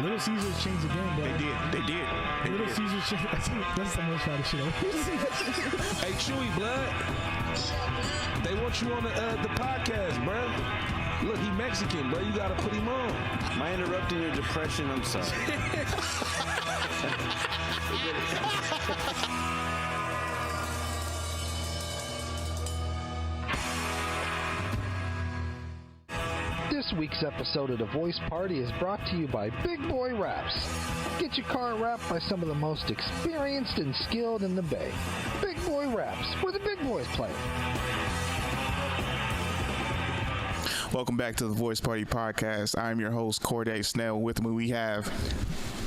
Little Caesars changed the game, bro. They did. Little Caesars changed. That's the most shot of shit I've ever seen. Hey, Chewy, blood. They want you on the podcast, bro. Look, he Mexican, bro. You gotta put him on. Am I interrupting your depression? I'm sorry. This week's episode of The Voice Party is brought to you by Big Boy Wraps. Get your car wrapped by some of the most experienced and skilled in the Bay. Big Boy Wraps, where the big boys play. Welcome back to the Voice Party Podcast. I'm your host, Corday Snell. With me, we have...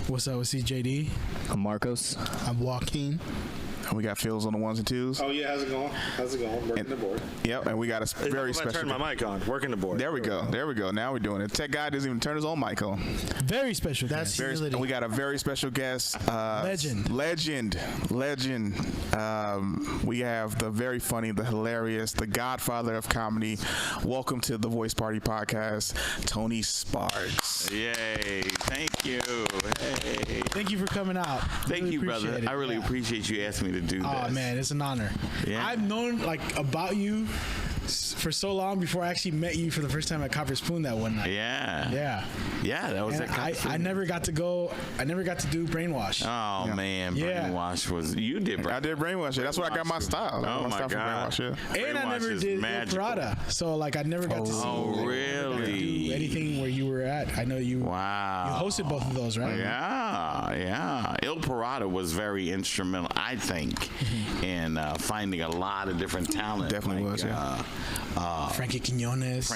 What's up with CJD? I'm Marcos. I'm Joaquin. And we got Phils on the ones and twos. Oh, yeah. How's it going? Working the board. Yep, and we got a very special... Turn my mic on. Working the board. There we go. Now we're doing it. Tech guy doesn't even turn his own mic on. Very special. That's humility. And we got a very special guest. Legend. We have the very funny, the hilarious, the Godfather of comedy. Welcome to the Voice Party Podcast, Tony Sparks. Yay. Thank you. Hey. Thank you for coming out. Thank you, brother. I really appreciate you asking me to do this. Oh, man, it's an honor. Yeah. I've known about you for so long before I actually met you for the first time at Copper Spoon that one night. Yeah, that was and at I never got to do Brainwash. Oh, yeah. Man, Brainwash was... You did Brainwash. I did Brainwash. That's where I got my style. Oh, my God. Brainwash, yeah. And I never did Parada. So, I never got to see you. Really? Do anything where you were at. I know you... Wow. You hosted both of those, right? Yeah. Il Parada was very instrumental, I think, in finding a lot of different talent. Definitely was, yeah. Frankie Quinones,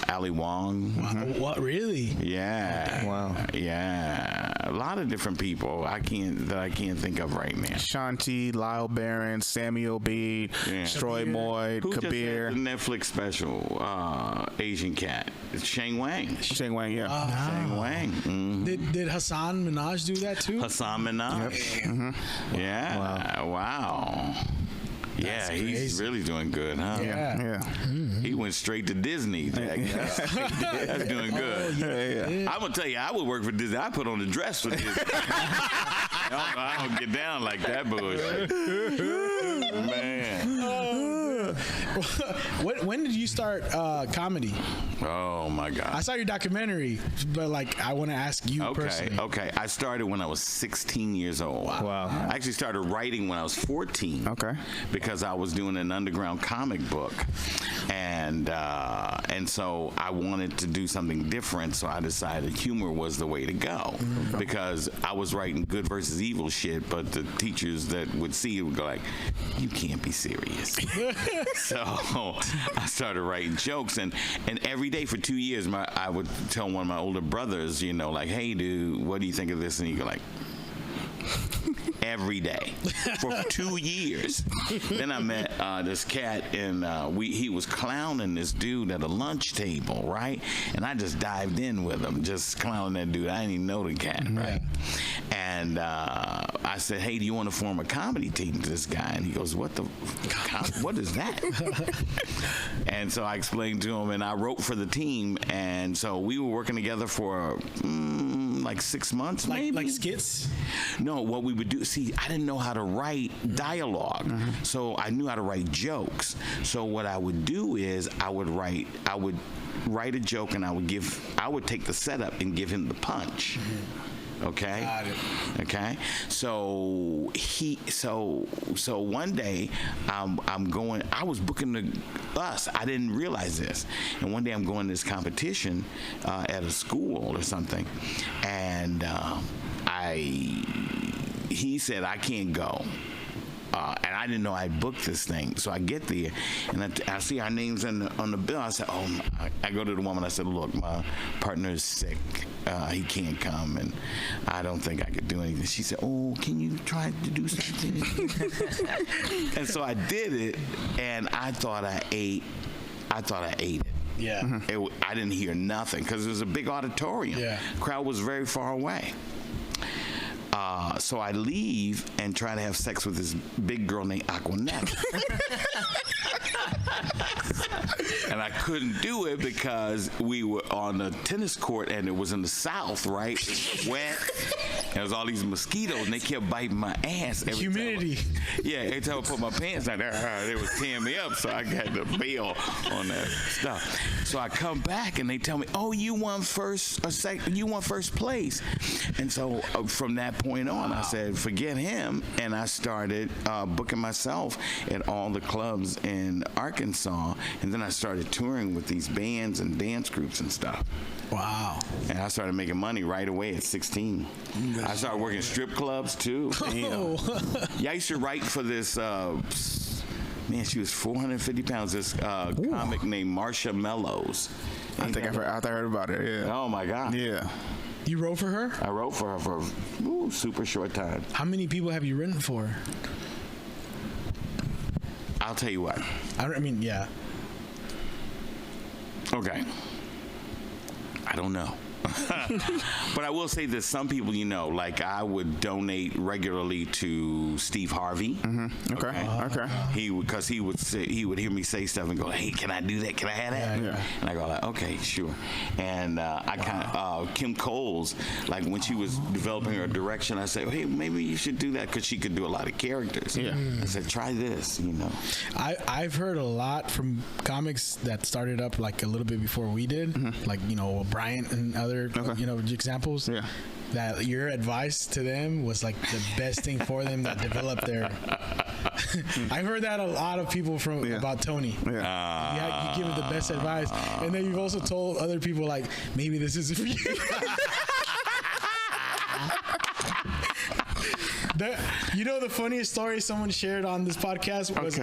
Ali Wong. What, really? Yeah. Wow. Yeah. A lot of different people I can't think of right now. Shanti, Lyle Barron, Samuel Bede, Stroy Moy, Who Kabir. Just had the Netflix special, Asian cat. It's Shang Wang. Shang Wang, yeah. Shang Wang. Mm-hmm. Did Hassan Minaj do that too? Hassan Minaj. Yep. Mm-hmm. Yeah. Wow. Yeah, he's really doing good, huh? Yeah. Mm-hmm. He went straight to Disney. That's doing good. Yeah. I'm gonna tell you, I would work for Disney. I put on the dress for Disney. I don't get down like that bullshit. Man. When did you start comedy? Oh my God! I saw your documentary, but I want to ask you personally. Okay. I started when I was 16 years old. Wow. I actually started writing when I was 14. Okay. Because I was doing an underground comic book, and so I wanted to do something different. So I decided humor was the way to go, because I was writing good versus evil shit, but the teachers that would see it would go like, "You can't be serious." So I started writing jokes, and every day for 2 years, I would tell one of my older brothers, "Hey, dude, what do you think of this?" And he'd go like, every day for 2 years. Then I met this cat, and he was clowning this dude at a lunch table, right? And I just dived in with him, just clowning that dude. I didn't even know the cat, right? And I said, "Hey, do you want to form a comedy team to this guy?" And he goes, "What is that?" And so I explained to him, and I wrote for the team, and so we were working together for 6 months, maybe. Like skits? No, what we would do, I didn't know how to write dialogue, so I knew how to write jokes. So what I would do is I would write a joke, and I would take the setup and give him the punch. Okay. Got it. Okay. So one day I was booking the bus. I didn't realize this. And one day I'm going to this competition at a school or something, and he said I can't go. And I didn't know I booked this thing. So I get there, and I see our names on the bill. I said, I go to the woman. I said, "Look, my partner is sick. He can't come, and I don't think I could do anything." She said, "Oh, can you try to do something?" And so I did it, and I thought I ate it. Yeah. I didn't hear nothing because it was a big auditorium. Yeah. Crowd was very far away. So I leave and try to have sex with this big girl named Aquanet. And I couldn't do it because we were on the tennis court and it was in the South, right? Wet. There was all these mosquitoes and they kept biting my ass. Humidity. Every time I put my pants on, they was tearing me up, so I got to bail on that stuff. So I come back and they tell me, "Oh, you won first place." And so from that point on, I said, "Forget him," and I started booking myself at all the clubs in Arkansas, and then I started touring with these bands and dance groups and stuff. Wow. And I started making money right away at 16. I started working strip clubs too. Yeah, I used to write for this. Man, she was 450 pounds. This comic named Marsha Mellows. I think I heard about it. Yeah. Oh my God. Yeah. You wrote for her? I wrote for her for a super short time. How many people have you written for? I'll tell you what. Yeah. Okay. I don't know. But I will say that some people, like I would donate regularly to Steve Harvey. Mm-hmm. Okay. Because he would hear me say stuff and go, "Hey, can I do that? Can I have that?" Yeah. And I go like, "Okay, sure." And I kind of Kim Coles, like when she was developing her direction, I said, "Hey, maybe you should do that," because she could do a lot of characters. Yeah. I said, "Try this," I've heard a lot from comics that started up like a little bit before we did, like Bryant and other examples. Yeah. That your advice to them was like the best thing for them that developed their. I've heard that a lot of people about Tony. Yeah. You give them the best advice, and then you've also told other people like maybe this isn't for you. The funniest story someone shared on this podcast was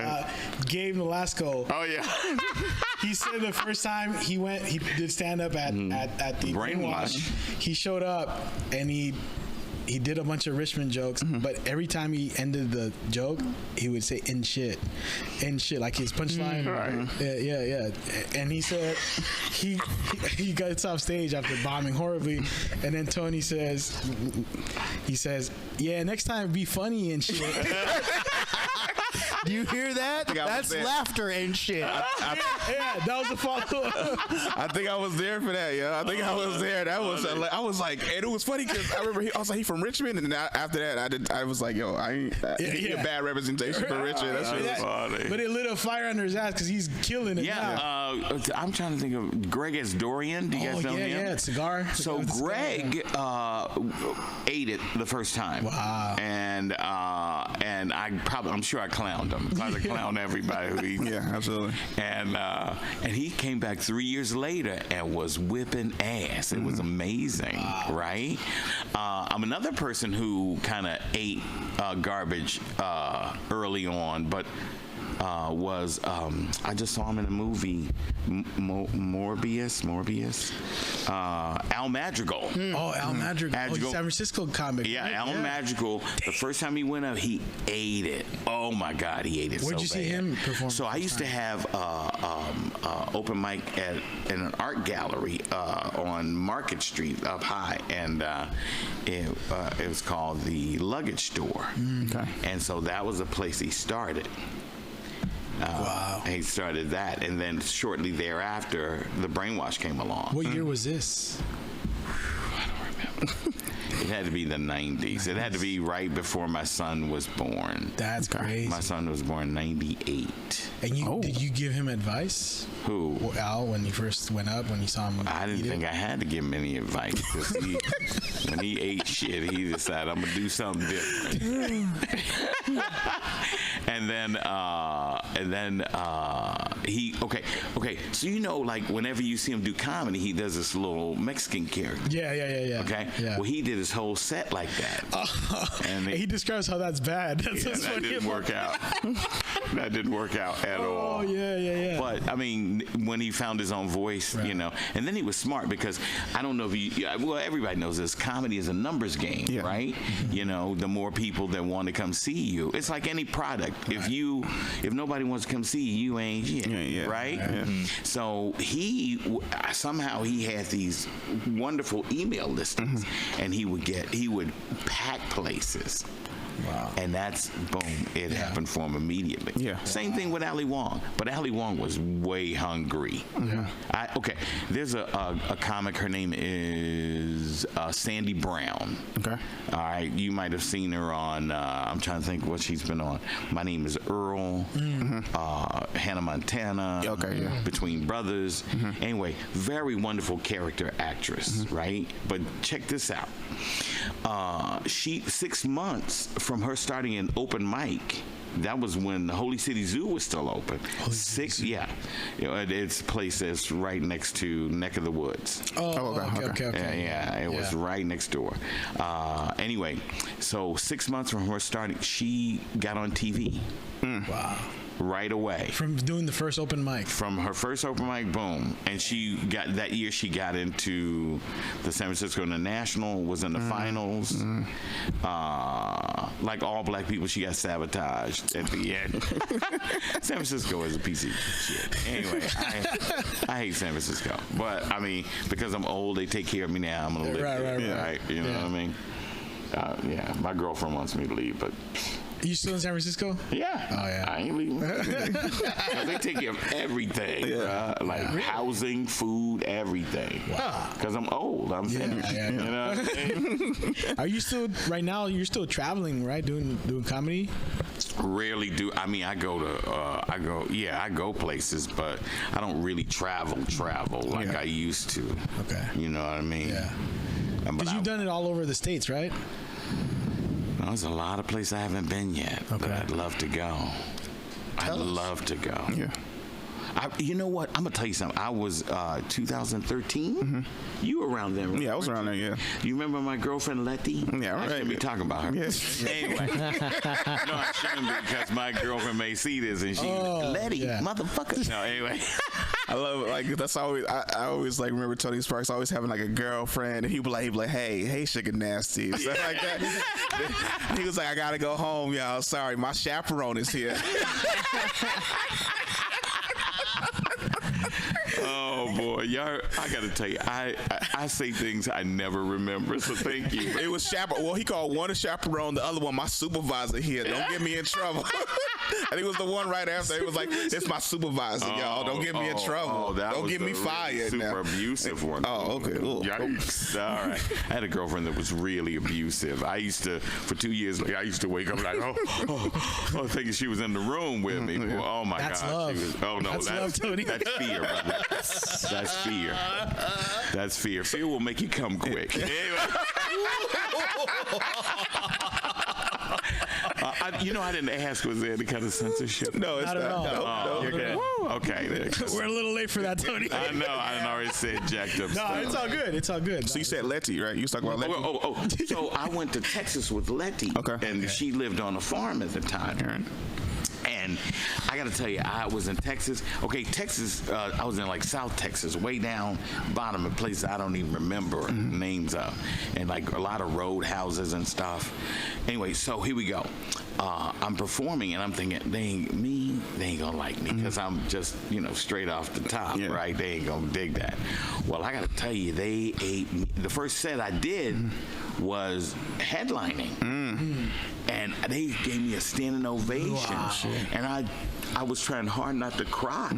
Gabe Nolasco. Oh yeah. He said the first time he did stand up at the Brainwash. He showed up and he did a bunch of Richmond jokes, but every time he ended the joke, he would say "in shit," like his punchline. Right. Yeah. And he said he gets off stage after bombing horribly, and then Tony says, "Yeah, next time be funny and shit." Do you hear that? That's laughter and shit. Yeah, that was the follow-up. I think I was there for that, yeah. I think I was there. That was I was like, and it was funny because I remember I was like, he from Richmond, and then after that, I was like, yo, I ain't a bad representation for Richmond. That's really funny. But it lit a fire under his ass because he's killing it. Yeah, I'm trying to think of Greg S. Dorian. Do you guys know him? Yeah, cigar. So Greg ate it the first time. Wow. And I'm sure I clowned him. I clown everybody who eats. Yeah, absolutely. And he came back 3 years later and was whipping ass. It was amazing, right? I'm another person who kind of ate garbage early on, but I just saw him in a movie, Morbius. Al Madrigal. Al Madrigal. San Francisco comic. Yeah, Al Madrigal. The first time he went up, he ate it. Oh my God, he ate it. Where'd you see him perform? So I used to have open mic in an art gallery on Market Street up high, and it was called the Luggage Store. Okay. And so that was the place he started. Wow. He started that, and then shortly thereafter, the Brainwash came along. What year was this? I don't remember. It had to be the 90s. It had to be right before my son was born. That's crazy. My son was born in 98. And did you give him advice? Who? Al, when he first went up, when you saw him? I didn't think I had to give him any advice. When he ate shit, he decided I'm gonna do something different. and then he okay. So like whenever you see him do comedy, he does this little Mexican character. Yeah. Okay. Yeah. Well, he did his whole set like that. And he describes how that's bad. That didn't work out. That didn't work out at all. Oh yeah. But I mean, when he found his own voice, right. and then he was smart because I don't know if everybody knows this. Comedy is a numbers game, right? Mm-hmm. The more people that want to come see you, it's like any product. Right. If nobody wants to come see you, you ain't shit, right? Mm-hmm. So he had these wonderful email listings, and he would pack places Wow. And that's, boom, it happened for him immediately. Yeah. Same thing with Ali Wong. But Ali Wong was way hungry. Okay, there's a comic, her name is Sandy Brown. Okay. All right, you might have seen her on, I'm trying to think what she's been on. My Name is Earl, Hannah Montana, Between Brothers. Anyway, very wonderful character actress, right? But check this out. She 6 months from her starting an open mic. That was when the Holy City Zoo was still open. It's a place that's right next to Neck of the Woods. Okay. It was right next door. Anyway, so 6 months from her starting, she got on TV. Wow. Right away. From doing the first open mic. From her first open mic, boom. And she got, that year she got into the San Francisco National, was in the finals. Like all black people, she got sabotaged at the end. San Francisco is a piece of shit. Anyway, I hate San Francisco. But, I mean, because I'm old, they take care of me now. I'm going to live there. Right. You know what I mean? My girlfriend wants me to leave, but... You still in San Francisco? Yeah. Oh, yeah. I ain't leaving. They take care of everything, like housing, food, everything. Wow. Because I'm old. I'm finished. You know what I mean? Are you still, right now, you're still traveling, right? Doing comedy? Rarely do. I mean, I go places, but I don't really travel like I used to. Okay. You know what I mean? Yeah. Because you've done it all over the States, right? There's a lot of places I haven't been yet, but I'd love to go. I'd love to go. Yeah. You know what? I'm going to tell you something. I was 2013. You were around then, right? Yeah, I was around there, yeah. You remember my girlfriend, Letty? Yeah, right. I shouldn't be talking about her. Yes. Anyway. No, I shouldn't be, because my girlfriend may see this and she, Letty, motherfucker. No, anyway. I love it. Like, that's always, I always like remember Tony Sparks always having like a girlfriend, and he'd be like, hey, Sugar Nasty, stuff like that. He was like, I gotta go home, y'all. Sorry, my chaperone is here. Oh boy, y'all! I gotta tell you, I say things I never remember. So thank you. It was chaperone. Well, he called one a chaperone, the other one my supervisor here. Don't get me in trouble. And he was the one right after. He was like, "It's my supervisor, y'all. Don't get me in trouble. Don't get me fired." Super abusive one. Oh, okay. Yikes! All right. I had a girlfriend that was really abusive. I used to, for 2 years, I used to wake up like, thinking she was in the room with me. Well, oh my That's God. Love. She was, that's love, Tony. That's fear, brother. That's fear. That's fear. Fear will make you come quick. I didn't ask, was there any kind of censorship? No, it's not. At all. No. Okay. Okay. We're a little late for that, Tony. I know. I already said jacked up stuff. No, it's all good. It's all good. So you said Letty, right? You was talking about Letty. So I went to Texas with Letty. Okay. And she lived on a farm at the time. And I got to tell you, I was in Texas. Okay, Texas, I was in like South Texas, way down bottom of places I don't even remember names of. And like a lot of road houses and stuff. Anyway, so here we go. I'm performing and I'm thinking, they ain't gonna like me because I'm just, straight off the top, right? They ain't gonna dig that. Well, I got to tell you, they ate me. The first set I did was headlining. And they gave me a standing ovation. Wow. And I was trying hard not to cry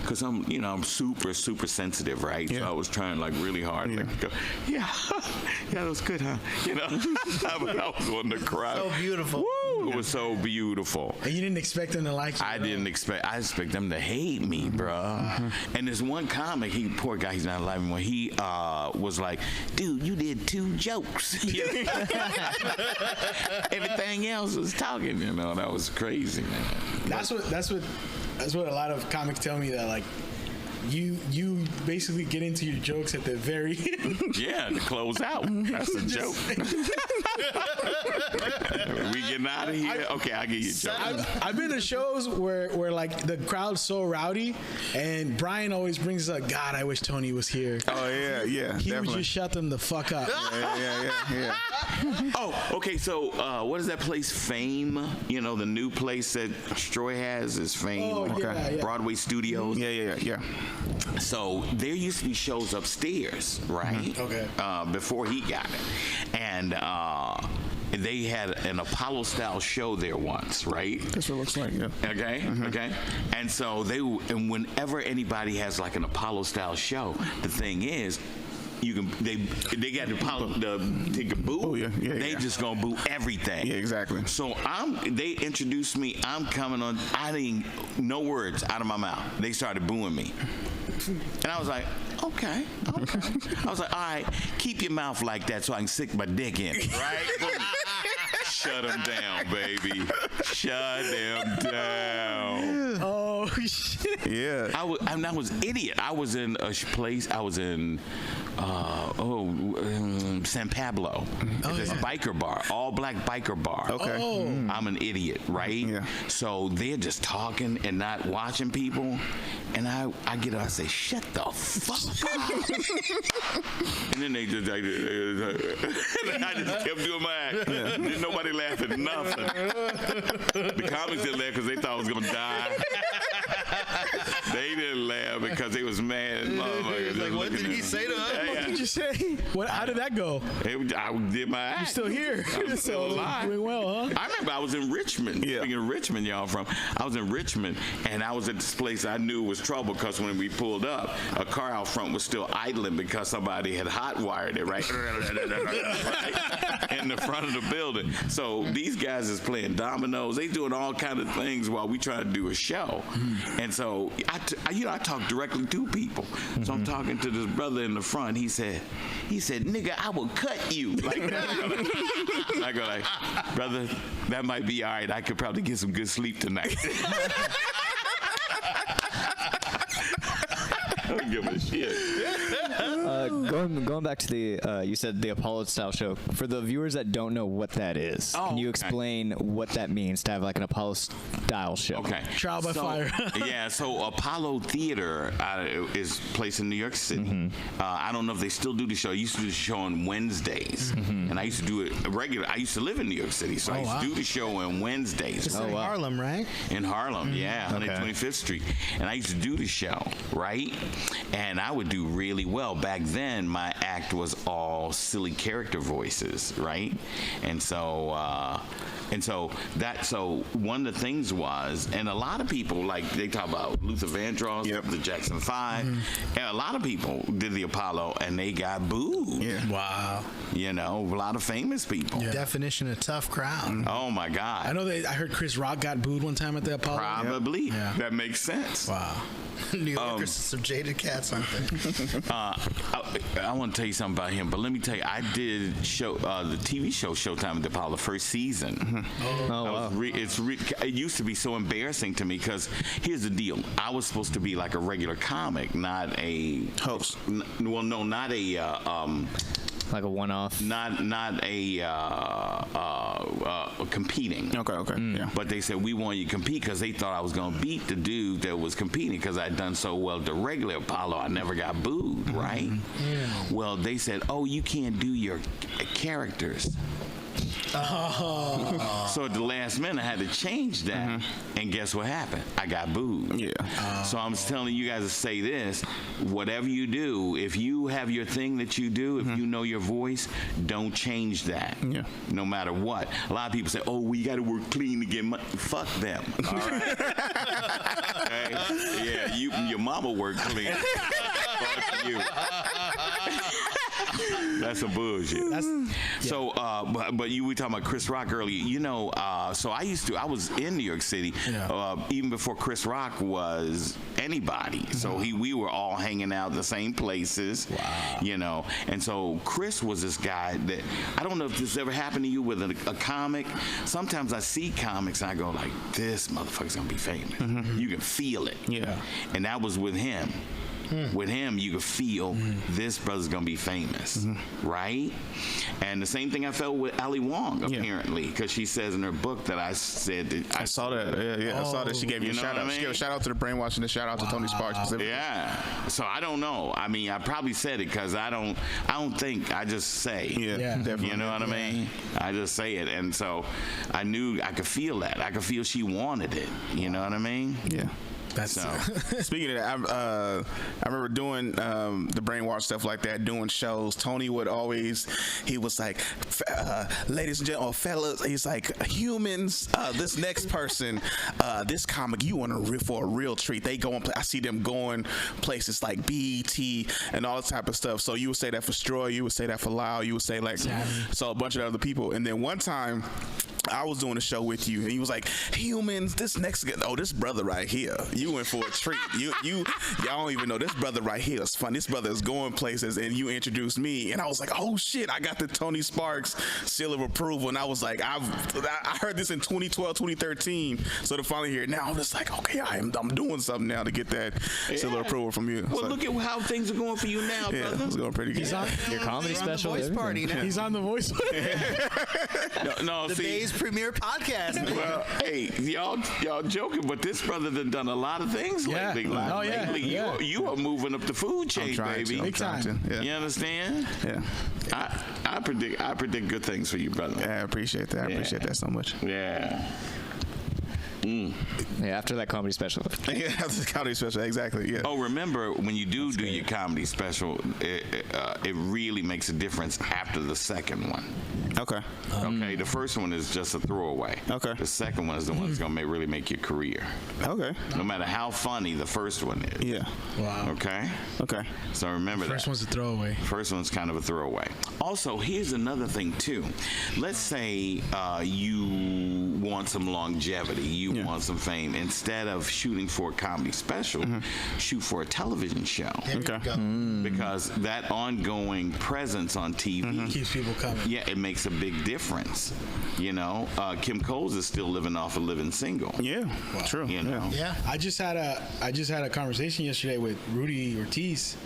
because I'm super, super sensitive, right? Yeah. So I was trying like really hard to go, that was good, huh? I was wanting to cry. So beautiful. Woo! It was so beautiful. And you didn't expect them to like you? I expect them to hate me, bro. And there's one comic, poor guy, he's not alive anymore. He was like, dude, you did 2 jokes. Everything else was talking, that was crazy, man. That's what a lot of comics tell me, that like you basically get into your jokes at the very to close out. That's a joke. We getting out of here? Okay, I'll give you a joke. I've been to shows where like the crowd's so rowdy, and Brian always brings up, God, I wish Tony was here. Oh yeah. He definitely would just shut them the fuck up. Yeah. Oh, okay. So what is that place? Fame. The new place that Troy has is Fame. Oh, yeah. Broadway Studios. Yeah. So there used to be shows upstairs, right? Okay. Before he got it, and they had an Apollo-style show there once, right? That's what it looks like, yeah. Okay, okay. And so and whenever anybody has like an Apollo-style show, the thing is, they got the take a boo. Oh, yeah. They just gonna boo everything. Yeah, exactly. So they introduced me. I'm coming on. I didn't no words out of my mouth. They started booing me, and I was like, okay. I was like, all right, keep your mouth like that so I can stick my dick in, right? Shut them down, baby. Shut them down. Oh shit. Yeah. I was idiot. I was in a place. I was in San Pablo. It's a biker bar, all black biker bar. Okay. Oh. I'm an idiot, right? Yeah. So they're just talking and not watching people, and I get up, I say, shut the fuck up. And then they just and I just kept doing my act. Didn't nobody laugh at nothing. The comics didn't laugh because they thought I was gonna die. They didn't laugh because they was mad. Like, what did he say to us? What did you say? How did that go? I did my act. You're still here. I'm still alive. Doing well, huh? I remember I was in Richmond. Yeah. Speaking of Richmond, y'all from. I was in Richmond, and I was at this place I knew was trouble because when we pulled up, a car out front was still idling because somebody had hot wired it right in the front of the building. So these guys is playing dominoes. They doing all kind of things while we trying to do a show. And so I talk directly to people. So I'm talking to this brother in the front. He said, nigga, I will cut you. Like that. I go like, brother, that might be all right. I could probably get some good sleep tonight. I don't give a shit. Going back to the, you said the Apollo-style show. For the viewers that don't know what that is, can you explain what that means to have like an Apollo-style show? Okay. Trial by fire. Yeah, so Apollo Theater is placed in New York City. I don't know if they still do the show. I used to do the show on Wednesdays. And I used to do it regular. I used to live in New York City, so I used to do the show on Wednesdays. It's in Harlem, right? In Harlem, yeah, 125th Street. And I used to do the show, right? And I would do really well. Back then, my act was all silly character voices, right? And so one of the things was, and a lot of people, like they talk about Luther Vandross, the Jackson 5, and a lot of people did the Apollo and they got booed. Yeah. Wow. You know, a lot of famous people. Yeah. Definition of tough crowd. Oh my God. I heard Chris Rock got booed one time at the Apollo. Probably. Yeah. That makes sense. Wow. New Yorkers, some jaded cats out there. I want to tell you something about him, but let me tell you, I did the TV show Showtime at the Apollo the first season. It used to be so embarrassing to me because here's the deal: I was supposed to be like a regular comic, not a host. Well, no, not a. Like a one-off. Not a competing. Okay. Yeah. But they said we want you to compete because they thought I was gonna beat the dude that was competing because I'd done so well the regular Apollo. I never got booed, right? Yeah. Well, they said, oh, you can't do your characters. So at the last minute, I had to change that. And guess what happened? I got booed. Yeah. So I'm telling you guys to say this: whatever you do, if you have your thing that you do, if you know your voice, don't change that. Yeah. No matter what. A lot of people say, "Oh, we got to work clean to get money." Fuck them. All right. Okay? Yeah, your mama work clean. Fuck you. That's some bullshit. So, but we talking about Chris Rock earlier. You know, so I was in New York City even before Chris Rock was anybody. So we were all hanging out the same places. Wow. You know, and so Chris was this guy that I don't know if this ever happened to you with a comic. Sometimes I see comics and I go like, this motherfucker's gonna be famous. You can feel it. Yeah. And that was with him. With him, you could feel this brother's gonna be famous, right? And the same thing I felt with Ali Wong, apparently, because she says in her book that I said that I saw that. Yeah. I saw that. She gave you a shout out. She gave a shout out to the Brainwashing, a shout out to Tony Sparks specifically. Yeah. So I don't know. I mean, I probably said it because I don't think. I just say. Yeah. Definitely. You know what I mean? I just say it, and so I knew I could feel that. I could feel she wanted it. You know what I mean? Yeah. That's Speaking of that, I remember doing the brainwash stuff like that, doing shows. Tony would always, he was like, ladies and gentlemen, fellas, he's like, humans, this next person, this comic, you want to for a real treat. They go and play. I see them going places like BET and all this type of stuff. So you would say that for Stroy, you would say that for Lau, you would say like, so a bunch of other people. And then one time, I was doing a show with you, and he was like, humans, this brother right here, you in for a treat. Y'all don't even know, this brother right here is fun. This brother is going places, and you introduced me, and I was like, oh shit, I got the Tony Sparks seal of approval, and I was like, I heard this in 2012, 2013, so to finally hear it now, I'm just like, okay, I'm doing something now to get that seal of approval from you. Well, look at how things are going for you now, brother. It's going pretty good. He's on Your comedy special. Voice Party now. He's on the Voice Party. No, The see, Bay's premier podcast. Man. well, hey, y'all joking, but this brother done a lot of things Yeah. lately. Oh, yeah. Lately, Yeah. you are moving up the food chain, baby. Big time. Yeah. You understand? Yeah. I predict good things for you, brother. Yeah, I appreciate that. I appreciate that so much. Yeah. Yeah, after that comedy special. Yeah, that's a comedy special. Exactly. Yeah. Oh, remember when you do your comedy special, it really makes a difference after the second one. Okay. Okay, the first one is just a throwaway. Okay. The second one is the one that's gonna really make your career. Okay. No matter how funny the first one is. Yeah. Wow. Okay. Okay. So remember First that. one's a throwaway. First one's kind of a throwaway. Also, here's another thing too. Let's say you want some longevity, you want some fame. Instead of shooting for a comedy special, shoot for a television show. Okay. Because that ongoing presence on TV Keeps people coming. yeah, it makes a big difference. You know, Kim Coles is still living off of Living Single. Yeah. True. You know. Yeah. I just had a conversation yesterday with Rudy Ortiz,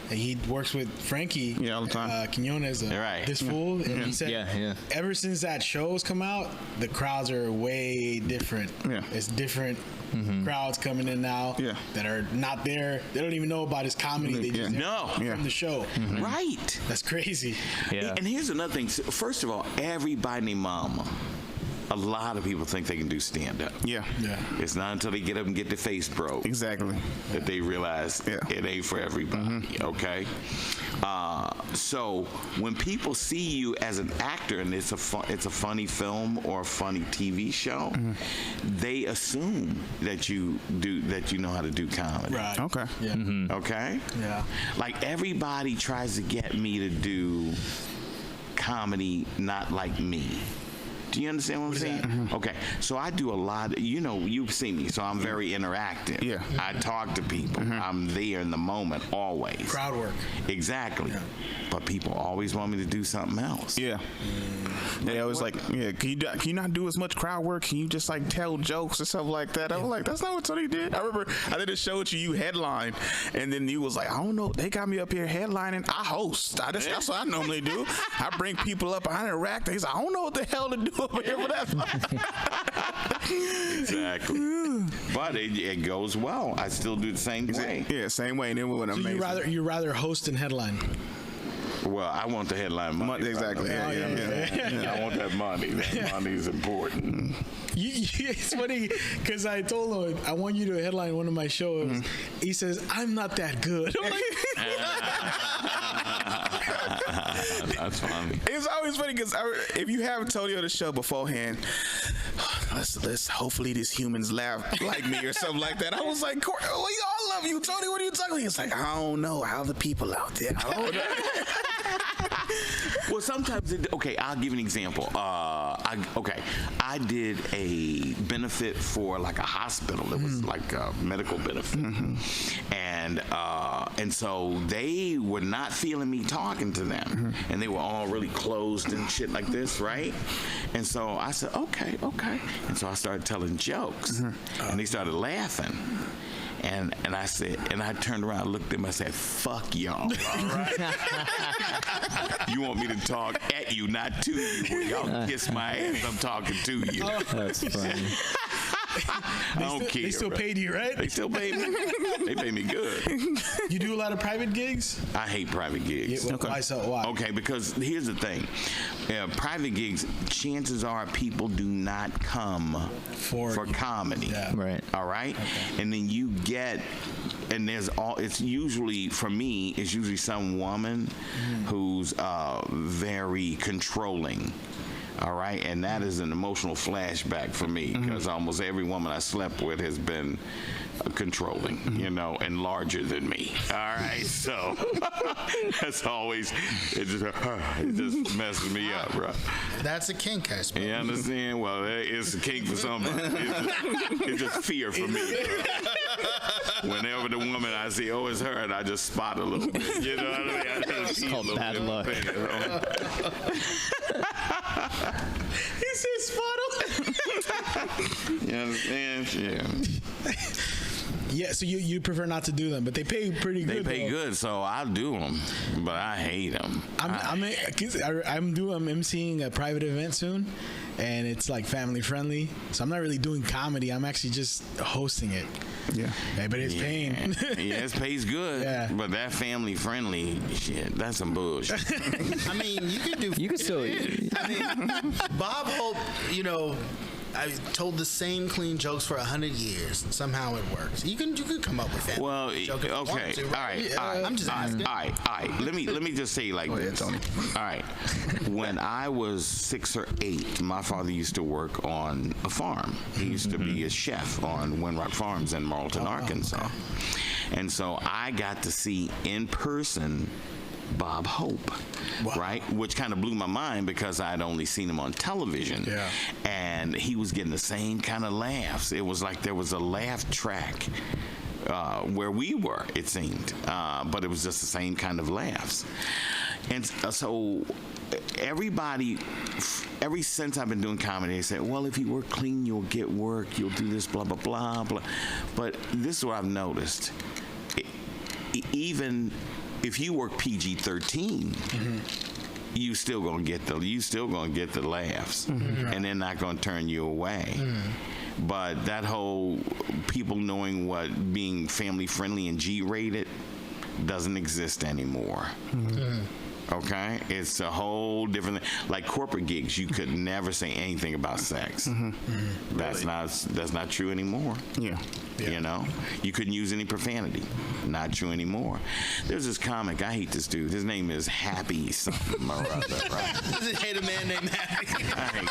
and he works with Frankie. Yeah, all the time. Quinones, Right. this fool, and he said, Yeah. ever since that show's come out, the crowds are way different. Yeah. It's different crowds coming in now. Yeah. That are not there. They don't even know about his comedy. They just No. from the show. Right. That's crazy. Yeah. And here's another thing. First of all, everybody mama. A lot of people think they can do stand-up. Yeah. Yeah. It's not until they get up and get their face broke Exactly. that they realize it ain't for everybody. Okay. So when people see you as an actor and it's a funny film or a funny TV show, they assume that you know how to do comedy. Right. Okay. Yeah. Okay. Yeah. Like everybody tries to get me to do comedy not like me. Do you understand what I'm saying? Okay, so I do a lot. You've seen me, so I'm very interactive. Yeah. I talk to people. I'm there in the moment always. Crowd work. Exactly. But people always want me to do something else. Yeah. They always like, can you not do as much crowd work? Can you just like tell jokes or stuff like that? I was like, that's not what Tony did. I remember I did a show with you headline, and then you was like, I don't know, they got me up here headlining. I host. That's what I normally do. I bring people up, I interact. He's like, I don't know what the hell to do over here for that. Exactly. But it goes well. I still do the same way. Yeah, same way. And then we went amazing. You rather host and headline. Well, I want the headline money. Exactly. Yeah. I want that money. That money is important. It's funny because I told him I want you to headline one of my shows. He says, I'm not that good. I'm like, That's funny. It's always funny because if you have Tony on the show beforehand, let's hopefully these humans laugh like me or something like that. I was like, well, we all love you, Tony. What are you talking about? He's like, I don't know how the people out there. I don't know. Well, sometimes, I'll give you an example. I did a benefit for like a hospital. It was like a medical benefit. And so they were not feeling me talking to them. And they were all really closed and shit like this, right? And so I said, okay. And so I started telling jokes. And they started laughing. And I said, and I turned around and looked at them. I said, fuck y'all. All right? You want me to talk at you, not to you. Y'all kiss my ass. I'm talking to you. That's funny. don't care. They still bro. paid you, right? They still pay me. They pay me good. You do a lot of private gigs? I hate private gigs. Yeah, why so? Why? Okay, because here's the thing. Private gigs, chances are people do not come for comedy. Yeah. Right. All right? Okay. And then you get, and it's usually, for me, it's usually some woman who's very controlling. All right, and that is an emotional flashback for me because almost every woman I slept with has been controlling, you know, and larger than me. All right, so that's always it just messes me up, bro. That's a kink, I suppose. You understand? Well, it's a kink for somebody. It's just fear for me. Whenever the woman I see, oh, it's her, and I just spot a little bit. You know what I mean? It's called bad luck. He said spot him. You understand? Yeah. Yeah, so you prefer not to do them, but they pay pretty good. They pay good, so I'll do them, but I hate them. I'm emceeing a private event soon, and it's like family friendly. So I'm not really doing comedy. I'm actually just hosting it. Yeah. But it's paying. Yeah, it pays good. Yeah. But that family friendly shit, that's some bullshit. I mean, you can do. You can still. I mean, Bob Hope, you know, I told the same clean jokes for 100 years. Somehow it works. You can come up with that. Well, joke if you want okay, to, all right? right. I'm just asking. All right. Let me just say like this. Tony. All right. When I was 6 or 8, my father used to work on a farm. He used to be a chef on Windrock Farms in Marlton, Arkansas. And so I got to see in person Bob Hope, right? Which kind of blew my mind because I'd only seen him on television. Yeah. And he was getting the same kind of laughs. It was like there was a laugh track where we were, it seemed. But it was just the same kind of laughs. And so everybody, ever since I've been doing comedy, they say, well, if you work clean, you'll get work, you'll do this, blah, blah, blah, blah. But this is what I've noticed. Even if you work PG-13, you still gonna get the laughs, and they're not gonna turn you away. But that whole people knowing what being family friendly and G-rated doesn't exist anymore. Okay, it's a whole different. Like corporate gigs, you could never say anything about sex. That's not true anymore. Yeah. You know, you couldn't use any profanity. Not true anymore. There's this comic. I hate this dude. His name is Happy something or other. Right? Does it hate a man named Happy? I hate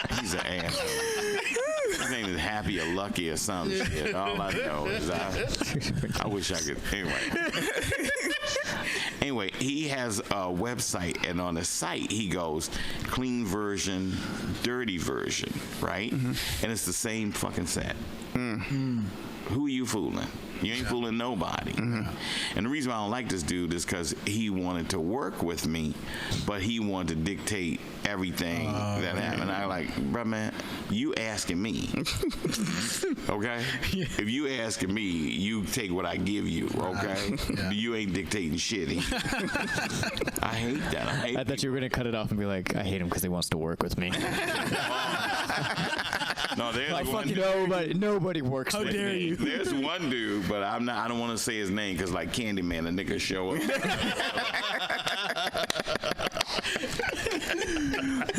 this. He's an asshole. His name is Happy or Lucky or some shit. All I know is I wish I could. Anyway, he has a website, and on the site he goes clean version, dirty version, right? And it's the same fucking set. Who are you fooling? You ain't fooling nobody. And the reason why I don't like this dude is because he wanted to work with me, but he wanted to dictate everything that happened. I like, bro, man, you asking me. Okay? If you asking me, you take what I give you, okay? You ain't dictating shit. I hate that. I thought you were going to cut it off and be like, I hate him because he wants to work with me. No, there's like, one nobody works with me. How dare you? There's one dude, but I don't want to say his name because like Candyman, a nigga show up.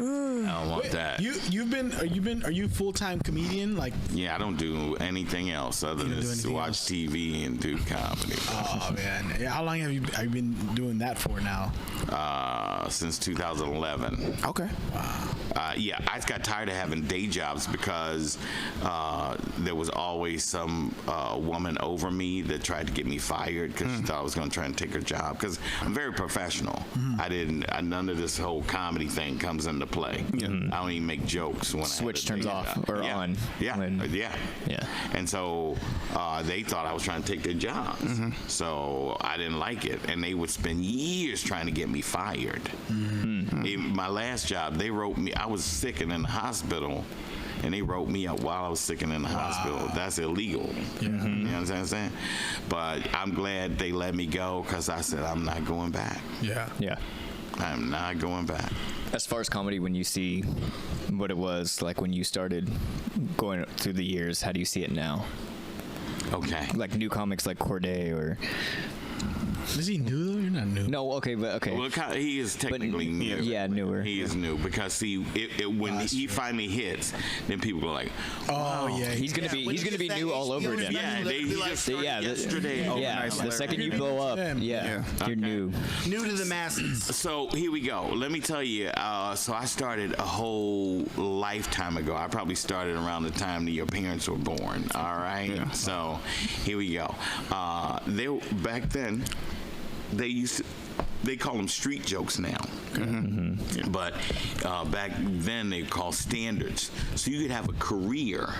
I don't want that. Are you full-time comedian? Like, yeah, I don't do anything else other than just watch TV and do comedy. Oh man, yeah, how long have you been doing that for now? Since 2011. Okay. Wow. Yeah, I just got tired of having day jobs because there was always some woman over me that tried to get me fired because she thought I was going to try and take her job. Because I'm very professional. None of this whole comedy thing comes into play. I don't even make jokes when Switch turns off or on. Yeah. And so they thought I was trying to take their jobs. So I didn't like it, and they would spend years trying to get me fired. My last job, they wrote me. I was sick and in the hospital, and they wrote me up while I was sick and in the hospital. That's illegal. You know what I'm saying? But I'm glad they let me go because I said I'm not going back. Yeah. I'm not going back. As far as comedy, when you see what it was like when you started going through the years, how do you see it now? Okay. Like new comics like Corday or... Is he new though? You're not new. No, okay, but okay. Well, he is technically new. Yeah, newer. He is new because see, when he finally hits, then people go like, "Oh yeah, he's gonna be new all over again." Yeah, he just started yesterday. Yeah, the second you blow up, you're new. New to the masses. So here we go. Let me tell you. So I started a whole lifetime ago. I probably started around the time that your parents were born. All right. Yeah. So here we go. Back then. They call them street jokes now. Mm-hmm. But back then they called standards. So you could have a career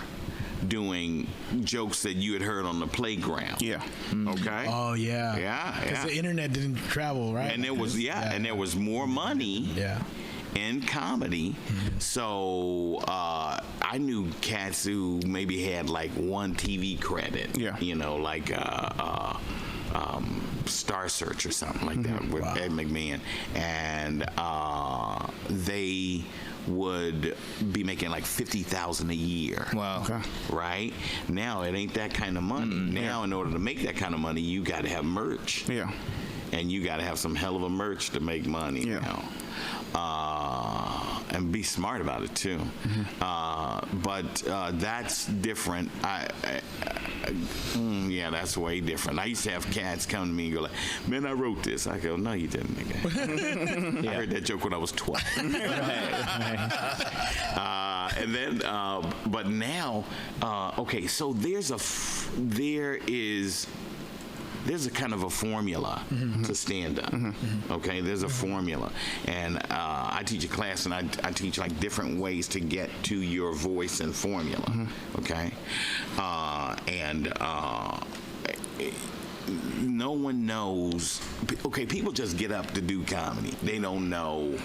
doing jokes that you had heard on the playground. Yeah. Okay. Oh yeah. Yeah. Because the internet didn't travel, right? And there was and there was more money. Yeah. In comedy. So I knew cats who maybe had like one TV credit. Yeah. You know, like Star Search or something like that with Ed McMahon, and they would be making like $50,000 a year. Wow. Okay. Right? Now it ain't that kind of money. Now in order to make that kind of money, you got to have merch. Yeah. And you got to have some hell of a merch to make money. Yeah. You know? And be smart about it too. But that's different. Yeah, that's way different. I used to have cats come to me and go like, "Man, I wrote this." I go, "No, you didn't, nigga." I heard that joke when I was 12. And then, but now, okay, so there's a kind of a formula to stand up. Okay, there's a formula, and I teach a class, and I teach like different ways to get to your voice and formula. Okay, and no one knows. Okay, people just get up to do comedy. They don't know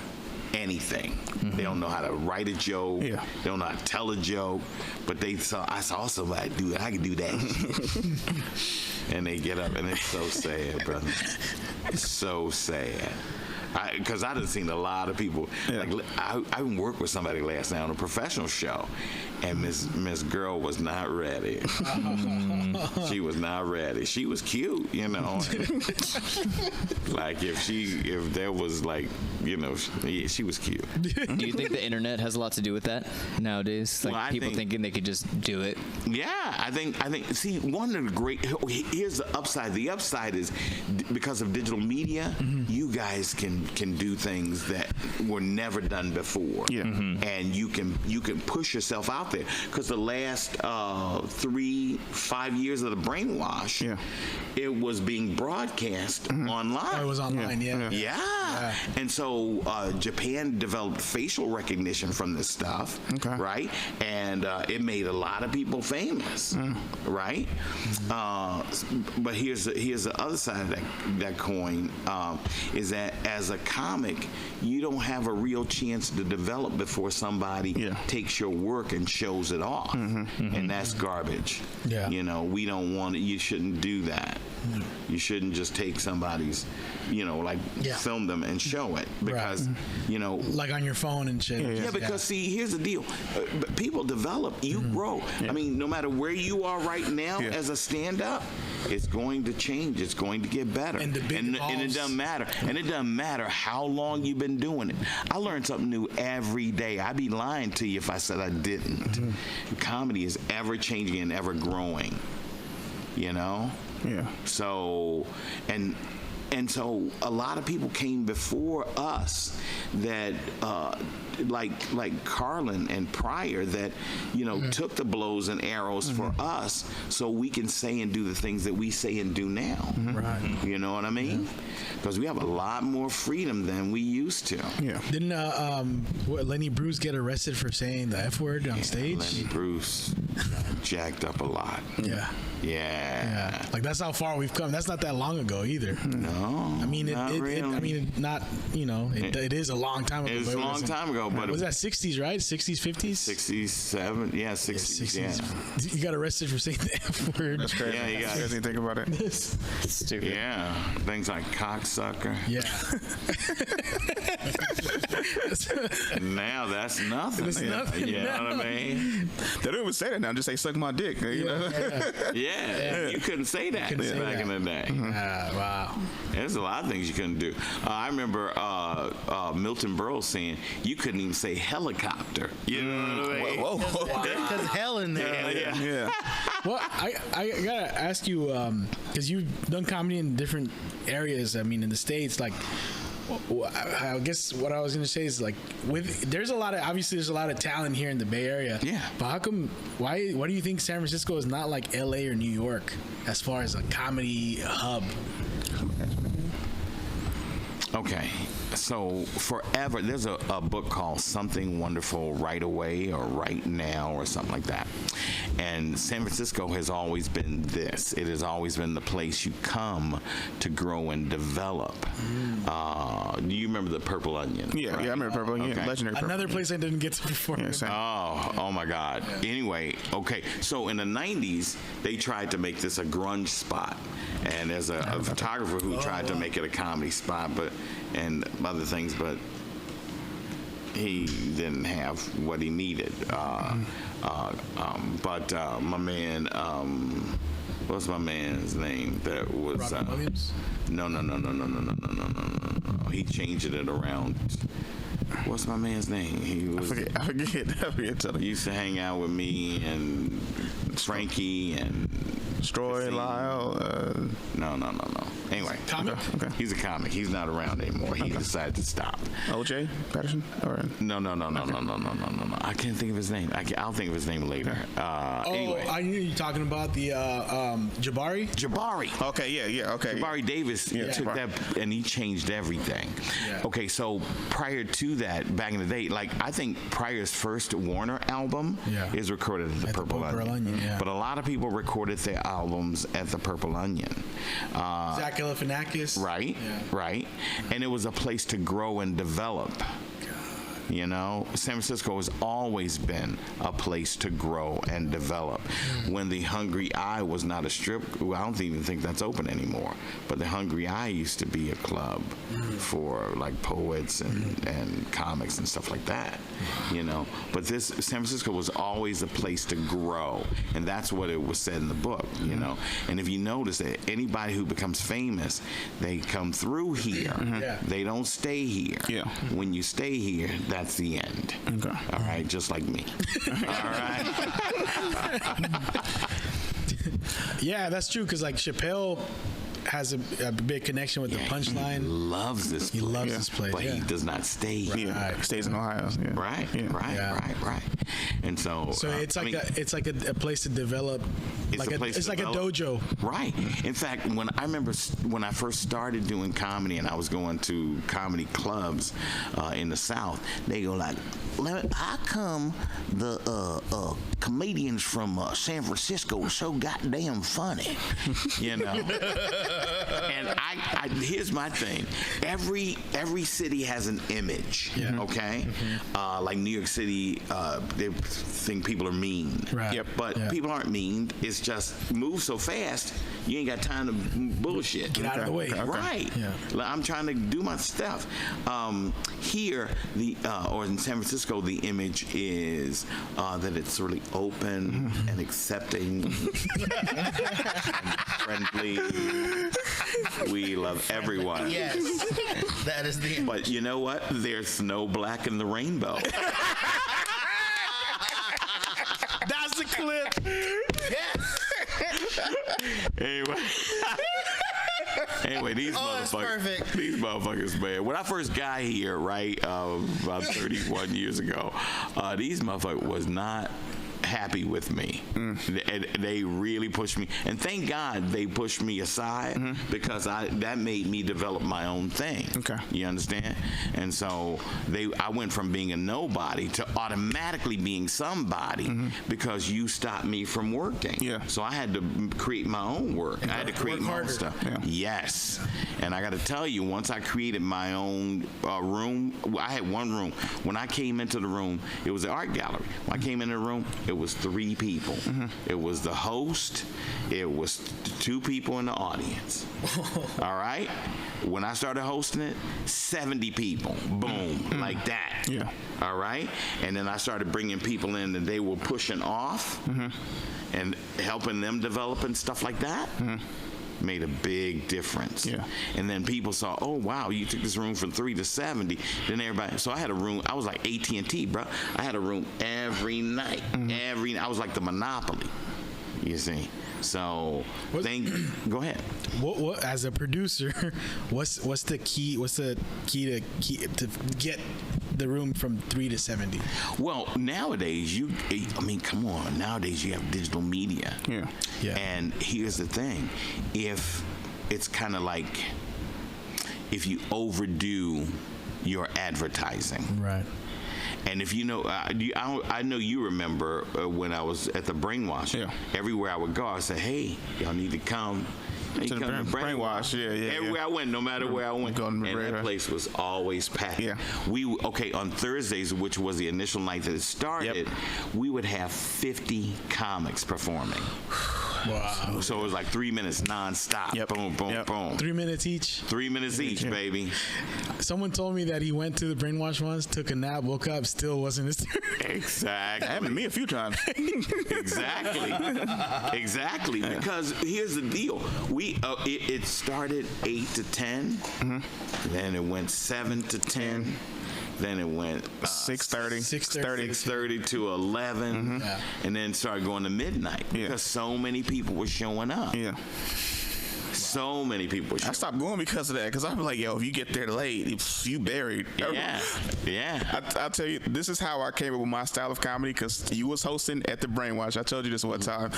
anything. They don't know how to write a joke. They don't know how to tell a joke. But I saw somebody do it. I can do that. And they get up, and it's so sad, brother. It's so sad. Because I done seen a lot of people. Like I worked with somebody last night on a professional show, and Miss Girl was not ready. She was not ready. She was cute, you know. Like if there was like, you know, she was cute. Do you think the internet has a lot to do with that nowadays? Like people thinking they could just do it. Yeah, I think. See, one of the here's the upside. The upside is because of digital media, you guys can do things that were never done before. Yeah. And you can push yourself out there, because the last 3-5 years of the brainwash, it was being broadcast online. Oh, it was online. Yeah. And so Japan developed facial recognition from this stuff, right? And it made a lot of people famous, right? But here's the other side of that coin, is that as a comic, you don't have a real chance to develop before somebody takes your work and shows it off, and that's garbage. Yeah. You know, we don't want it. You shouldn't do that. You shouldn't just take somebody's, you know, like film them and show it, because you know, like on your phone and shit. Yeah, because see, here's the deal: people develop, you grow. I mean, no matter where you are right now as a stand-up, it's going to change. It's going to get better, and it doesn't matter. And it doesn't matter how long you've been doing it. I learn something new every day. I'd be lying to you if I said I didn't. Comedy is ever changing and ever growing. You know. Yeah. So, and so a lot of people came before us that, like Carlin and Pryor, that, you know, took the blows and arrows for us, so we can say and do the things that we say and do now. Right. You know what I mean? Because we have a lot more freedom than we used to. Yeah. Didn't Lenny Bruce get arrested for saying the F word on stage? Lenny Bruce jacked up a lot. Yeah. Yeah. Like that's how far we've come. That's not that long ago either. No. I mean, not really. it is a long time ago. It's a long time ago, but was that 60s, right? 60s, 50s? 67, 60s, yeah. You got arrested for saying the F word. That's crazy. Yeah, you got crazy. Think about it. Stupid. Yeah, things like cocksucker. Yeah. Now that's nothing. It's nothing You know what I mean? They don't even say that now. Just say suck my dick. You know? Yeah. You couldn't say that back in the day. Wow. There's a lot of things you couldn't do. I remember Milton Berle saying you couldn't even say helicopter. You know what I mean? Whoa. There's hell in there. Yeah. Well, I gotta ask you, because you've done comedy in different areas. I mean, in the States, like, I guess what I was gonna say is like, there's a lot of talent here in the Bay Area. Yeah. But how come? Why do you think San Francisco is not like LA or New York as far as a comedy hub? Okay, so forever, there's a book called Something Wonderful Right Away or Right Now or something like that. And San Francisco has always been this. It has always been the place you come to grow and develop. Do you remember the Purple Onion? Yeah, right? I remember Purple Onion. Okay. Legendary Purple. Another place I didn't get to before. Yeah, same. Oh my God. Anyway, okay. So in the 90s, they tried to make this a grunge spot. And there's a photographer who tried to make it a comedy spot, and other things, but he didn't have what he needed. But my man, what's my man's name? That was Robin Williams? No. He changed it around. What's my man's name? He was. I forget. He used to hang out with me and Frankie and Stroy, Lyle. No. Anyway, Comic? Okay. He's a comic. He's not around anymore. He decided to stop. OJ Patterson? Or No. I can't think of his name. I'll think of his name later. Anyway. I knew you were talking about the Jabari. Jabari. Okay, yeah, okay. Jabari Davis took that and he changed everything. Yeah. Okay, so prior to that, back in the day, like I think Pryor's first Warner album is recorded at the Purple Onion. Yeah. But a lot of people recorded their albums at the Purple Onion. Zach Galifianakis. Right, right. And it was a place to grow and develop. You know, San Francisco has always been a place to grow and develop. When the Hungry Eye was not a strip, I don't even think that's open anymore. But the Hungry Eye used to be a club for like poets and comics and stuff like that. You know, but this San Francisco was always a place to grow, and that's what it was said in the book. You know, and if you notice that anybody who becomes famous, they come through here. They don't stay here. Yeah. When you stay here, that's the end. Okay. All right, just like me. All right. Yeah, that's true. Because like Chappelle has a big connection with the Punchline. He loves this place. He loves this place, But he does not stay here. Yeah, stays in Ohio. Yeah. Right. And so it's like a place to develop. It's like a dojo. Right. In fact, when I first started doing comedy and I was going to comedy clubs in the South, they go like, how come the comedians from San Francisco are so goddamn funny? You know. And I here's my thing. Every city has an image. Okay. Like New York City, they think people are mean. Right. Yep. But people aren't mean. It's just move so fast, you ain't got time to bullshit. Get out of the way. Right. Yeah. Like, I'm trying to do my stuff. Here, or in San Francisco, the image is that it's really open and accepting, and friendly. We love everyone. Yes, that is the. But you know what? There's no black in the rainbow. That's the clip. Yes. Anyway, these motherfuckers, man. When I first got here, right, about 31 years ago, these motherfuckers was not happy with me. They really pushed me, and thank God they pushed me aside because that made me develop my own thing. Okay, you understand? And so I went from being a nobody to automatically being somebody because you stopped me from working. Yeah. So I had to create my own work. I had to create my own stuff. Yeah. Yes. And I got to tell you, once I created my own room, I had one room. When I came into the room, it was an art gallery. When I came in the room, it was 3 people. It was the host, it was 2 people in the audience. All right? When I started hosting it, 70 people. Boom. Like that. Yeah. All right? And then I started bringing people in that they were pushing off and helping them develop and stuff like that. Made a big difference. Yeah. And then people saw, oh wow, you took this room from 3 to 70. Then everybody, so I had a room, I was like AT&T, bro. I had a room every night. I was like the Monopoly, you see. So go ahead. What as a producer, what's the key? What's the key to get the room from 3 to 70? Well, nowadays come on. Nowadays you have digital media. Yeah. And here's the thing: if it's kind of like if you overdo your advertising, right? And if you know, I know you remember when I was at the Brainwash. Yeah. Everywhere I would go, I said, "Hey, y'all need to come." To the Brainwash. Yeah. Everywhere I went, no matter where I went, and that place was always packed. Yeah. On Thursdays, which was the initial night that it started, we would have 50 comics performing. Wow. So it was like 3 minutes nonstop. Boom, boom, boom. 3 minutes each. 3 minutes each, baby. Someone told me that he went to the Brainwash once, took a nap, woke up, still wasn't his turn. Exactly. That happened to me a few times. Exactly. Because here's the deal: it started 8 to 10, then it went 7 to 10. Then it went 6:30 to 11, and then started going to midnight because so many people were showing up. Yeah. So many people. I stopped going because of that. Because I'd be like, yo, if you get there late, you buried. Yeah. I'll tell you, this is how I came up with my style of comedy. Because you was hosting at the Brainwash. I told you this one time.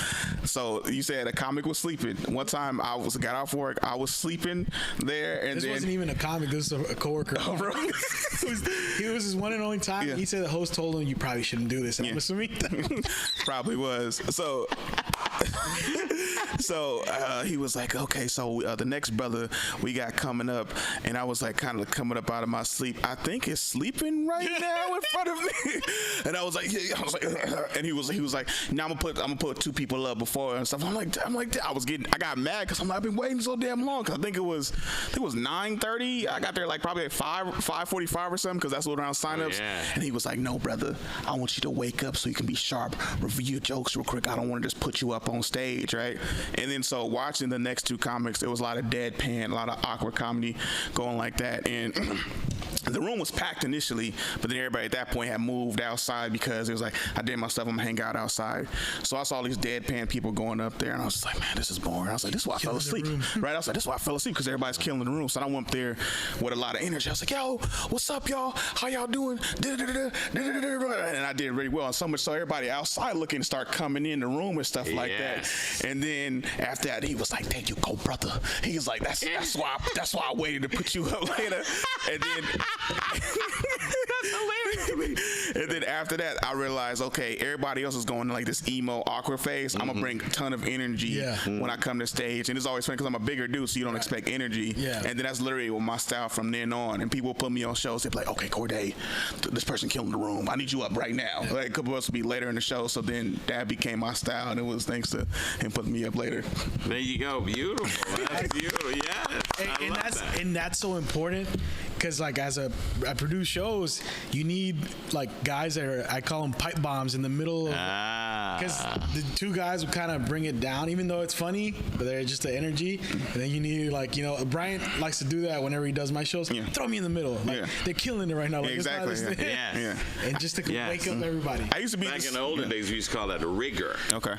So you said a comic was sleeping. One time got off work. I was sleeping there, and this wasn't even a comic. This was a coworker. Oh, bro. He was his one and only time. Yeah. He said the host told him, "You probably shouldn't do this." I'm assuming. Probably was. So he was like, okay, so the next brother we got coming up, and I was like kind of coming up out of my sleep. I think it's sleeping right now in front of me, and I was like, and he was like, now I'm gonna put 2 people up before and stuff. I'm like, I got mad because I've been waiting so damn long. Cause I think it was 9:30. I got there like probably at 5:45 or something, because that's what around signups. And he was like, no, brother, I want you to wake up so you can be sharp, review your jokes real quick. I don't want to just put you up on stage, right? And then so watching the next 2 comics, there was a lot of deadpan, a lot of awkward comedy going like that. And the room was packed initially, but then everybody at that point had moved outside because it was like, I did my stuff, I'm gonna hang out outside. So I saw these deadpan people going up there, and I was just like, man, this is boring. I was like, this is why I fell asleep. Right? I was like, this is why I fell asleep, because everybody's killing the room. So I went up there with a lot of energy. I was like, yo, what's up, y'all? How y'all doing? And I did really well. And so much so everybody outside looking to start coming in the room and stuff like that. And then after that, he was like, there you go, brother. He was like, that's why I waited to put you up later. And then that's hilarious to me. And then after that, I realized, okay, everybody else is going to like this emo awkward phase. I'm gonna bring a ton of energy when I come to stage, and it's always funny because I'm a bigger dude, so you don't expect energy. And then that's literally my style from then on. And people put me on shows. They're like, okay, Corday, this person killing the room. I need you up right now. Like a couple of us will be later in the show, so then that became my style, and it was thanks to him putting me up later. There you go, beautiful. That's beautiful. Yeah, and that's so important, because like as I produce shows, you need like guys that are, I call them pipe bombs in the middle, because the 2 guys will kind of bring it down, even though it's funny, but they're just the energy. And then you need like, Brian likes to do that whenever he does my shows. Throw me in the middle. Like they're killing it right now. Like, exactly. And just to wake up everybody. I used to be back in the olden days. We used to call that a rigger. Okay.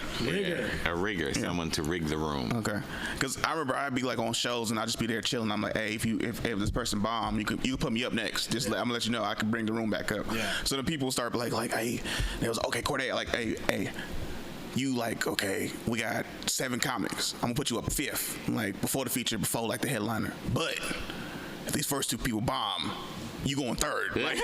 A rigger. Someone to rig the room. Okay. Because I remember I'd be like on shows and I'd just be there chilling. I'm like, hey, if this person bombed, you could put me up next. Just I'm gonna let you know I can bring the room back up. So the people start like, hey, it was okay, Corday. Like, hey, hey, you like, okay, we got 7 comics. I'm gonna put you up 5th, like before the feature, before like the headliner. But if these first 2 people bomb, you going 3rd. Like,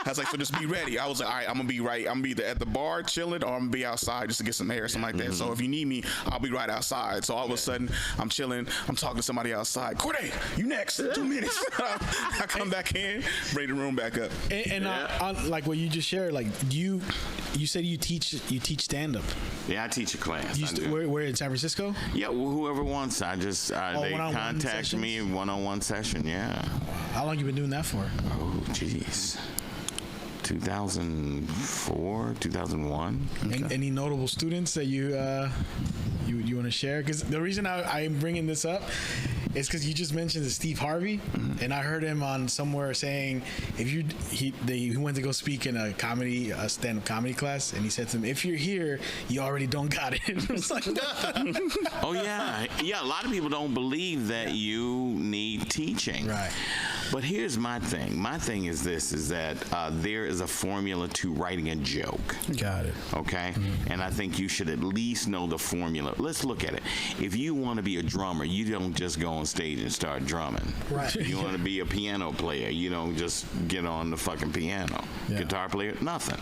I was like, so just be ready. I was like, all right, I'm gonna be right. I'm gonna be either at the bar chilling, or I'm gonna be outside just to get some air or something like that. So if you need me, I'll be right outside. So all of a sudden, I'm chilling. I'm talking to somebody outside. Corday, you next. 2 minutes. I come back in, bring the room back up. And on, like what you just shared, like you said you teach stand up. Yeah, I teach a class. Where in San Francisco? Yeah, whoever wants. I just they contact me, one-on-one session. Yeah. How long you been doing that for? Oh, jeez. 2004, 2001. Okay. Any notable students that you want to share? Because the reason I'm bringing this up is because you just mentioned Steve Harvey, and I heard him on somewhere saying he went to go speak in a stand-up comedy class, and he said to him, if you're here, you already don't got it. It's like, oh yeah. A lot of people don't believe that you need teaching. Right. But here's my thing. My thing is this: is that there is a formula to writing a joke. Got it. Okay. And I think you should at least know the formula. Let's look at it. If you want to be a drummer, you don't just go on stage and start drumming. Right. You want to be a piano player, you don't just get on the fucking piano. Yeah. Guitar player, nothing.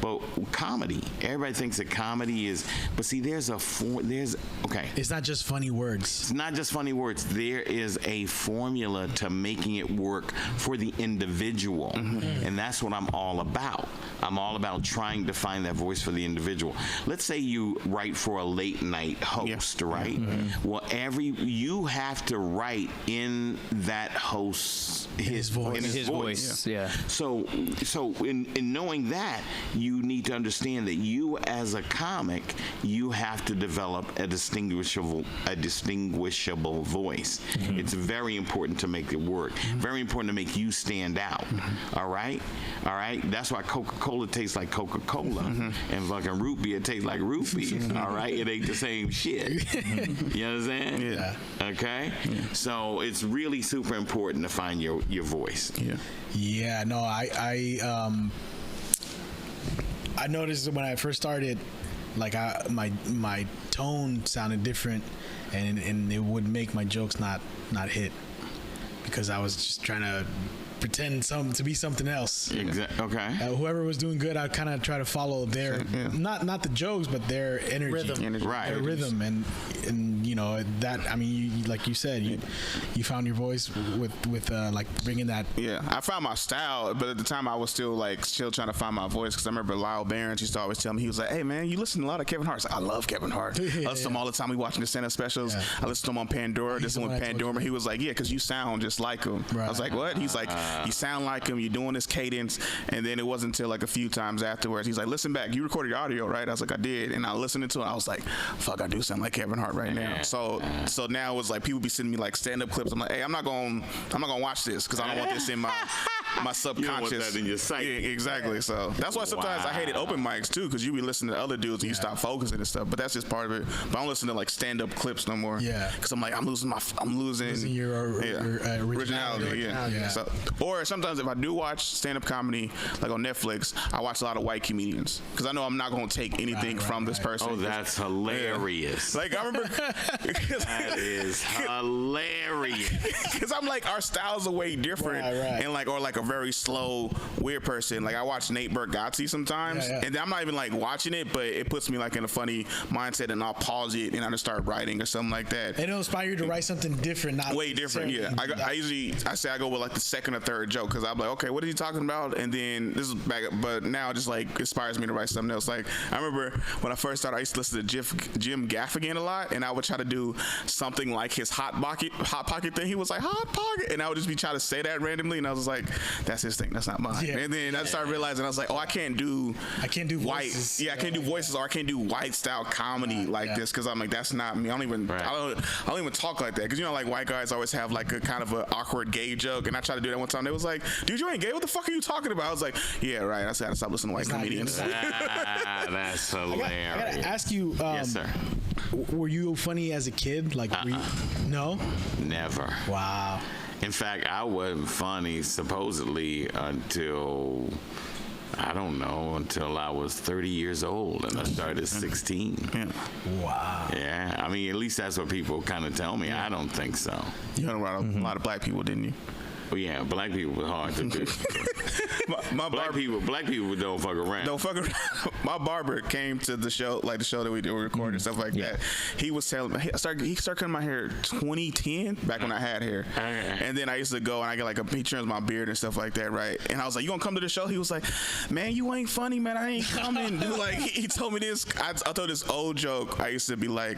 But comedy, everybody thinks that comedy is. But see, okay. It's not just funny words. It's not just funny words. There is a formula to making it work for the individual, and that's what I'm all about. I'm all about trying to find that voice for the individual. Let's say you write for a late night host, right? Well, you have to write in that host's his voice. Yeah. So in knowing that, you need to understand that you as a comic, you have to develop a distinguishable voice. It's very important to make it work. Very important to make you stand out. All right. That's why Coca-Cola tastes like Coca-Cola, and fucking root beer tastes like root beer. All right, it ain't the same shit. You understand? Yeah. Okay. Yeah. So it's really super important to find your voice. Yeah. Yeah. No, I noticed when I first started, like my tone sounded different, and it would make my jokes not hit, because I was just trying to pretend to be something else. Exactly. Okay. Whoever was doing good, I'd kind of try to follow their not the jokes, but their energy, right? Their rhythm, and you know that. I mean, like you said, you found your voice with like bringing that. Yeah, I found my style, but at the time I was still trying to find my voice, because I remember Lyle Barnes used to always tell me, he was like, "Hey man, you listen to a lot of Kevin Hart." I was like, I love Kevin Hart. I listen to him all the time. We watching the stand-up specials. Yeah. I listen to him on Pandora. This one with Pandora. He was like, "Yeah, because you sound just like him." Right. I was like, "What?" He's like, "You sound like him. You're doing this cadence." And then it wasn't until like a few times afterwards, he's like, "Listen back. You recorded your audio, right?" I was like, "I did." And I listened to it. I was like, "Fuck, I do sound like Kevin Hart right now." So now it's like people be sending me like stand-up clips. I'm like, "Hey, I'm not gonna watch this, because I don't want this in my subconscious." You don't want that in your psyche. Yeah, exactly. So that's why sometimes I hated open mics too, because you be listening to other dudes and you stop focusing and stuff. But that's just part of it. But I don't listen to like stand-up clips no more. Yeah. Because I'm like, I'm losing your originality. Yeah. So, or sometimes if I do watch stand-up comedy like on Netflix, I watch a lot of white comedians, because I know I'm not gonna take anything from this person. Oh, that's hilarious. Like I remember, that is hilarious. Because I'm like, our styles are way different, and like, or like a very slow, weird person. Like I watch Nate Bargatze sometimes, and I'm not even like watching it, but it puts me like in a funny mindset, and I'll pause it and I just start writing or something like that. And it'll inspire you to write something different, not way different. Yeah, I usually I go with like the second or third joke, because I'm like, okay, what is he talking about? And then this is back, but now it just like inspires me to write something else. Like I remember when I first started, I used to listen to Jim Gaffigan a lot, and I would try to do something like his hot pocket thing. He was like, hot pocket, and I would just be trying to say that randomly, and I was like, that's his thing, that's not mine. Yeah. And then I started realizing, I was like, oh, I can't do white voices. Yeah, I can't do voices, or I can't do white style comedy like this, because I'm like, that's not me. I don't even talk like that, because you know, like white guys always have like a kind of an awkward gay joke, and I tried to do that one time. They was like, dude, you ain't gay, what the fuck are you talking about? I was like, yeah, right. I said I stopped listening to white comedians. That's hilarious. I gotta ask you, yes, sir. Were you funny as a kid? Like, no? Never. Wow. In fact, I wasn't funny supposedly until I don't know, until I was 30 years old, and I started at 16. Yeah. Wow. Yeah, I mean, at least that's what people kind of tell me. I don't think so. You hung around a lot of black people, didn't you? Well, yeah, black people were hard to do. Black people don't fuck around. Don't fuck around. My barber came to the show, like the show that we were recording and stuff like that. He was telling me, he started cutting my hair 2010, back when I had hair. And then I used to go and I get he trims my beard and stuff like that, right? And I was like, you gonna come to the show? He was like, man, you ain't funny, man. I ain't coming. Dude, like, he told me this. I told this old joke. I used to be like,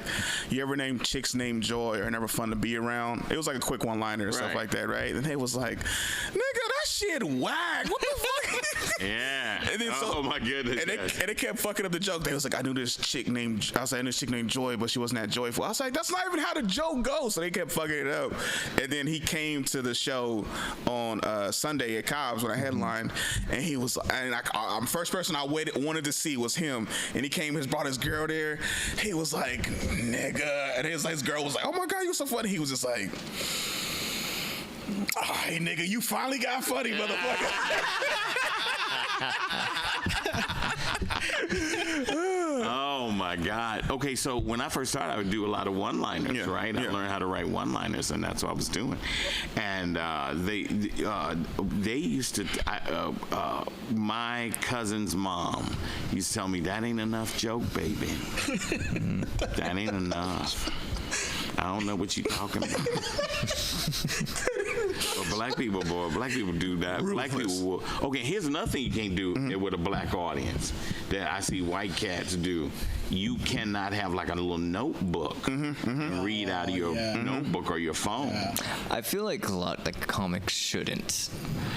you ever name chicks named Joy or never fun to be around? It was like a quick one-liner or stuff like that, right? And they was like, nigga, that shit whack. What the fuck? Yeah. And then, oh my goodness. And they kept fucking up the joke. They was like, I knew this chick named Joy, but she wasn't that joyful. I was like, that's not even how the joke goes. So they kept fucking it up. And then he came to the show on Sunday at Cobb's when I headlined, and he was, and I'm first person I wanted to see was him. And he came, brought his girl there. He was like, nigga, and his girl was like, oh my god, you're so funny. He was just like, oh, hey nigga, you finally got funny, motherfucker. Oh my God. Okay, so when I first started, I would do a lot of one-liners, right? I learned how to write one-liners, and that's what I was doing. And they used to. My cousin's mom used to tell me, "That ain't enough joke, baby. That ain't enough. I don't know what you're talking about." But black people do that. Ruthless. Black people will. Okay, here's another thing you can't do with a black audience that I see white cats do. You cannot have like a little notebook and read out of your notebook or your phone. I feel like a lot of comics shouldn't.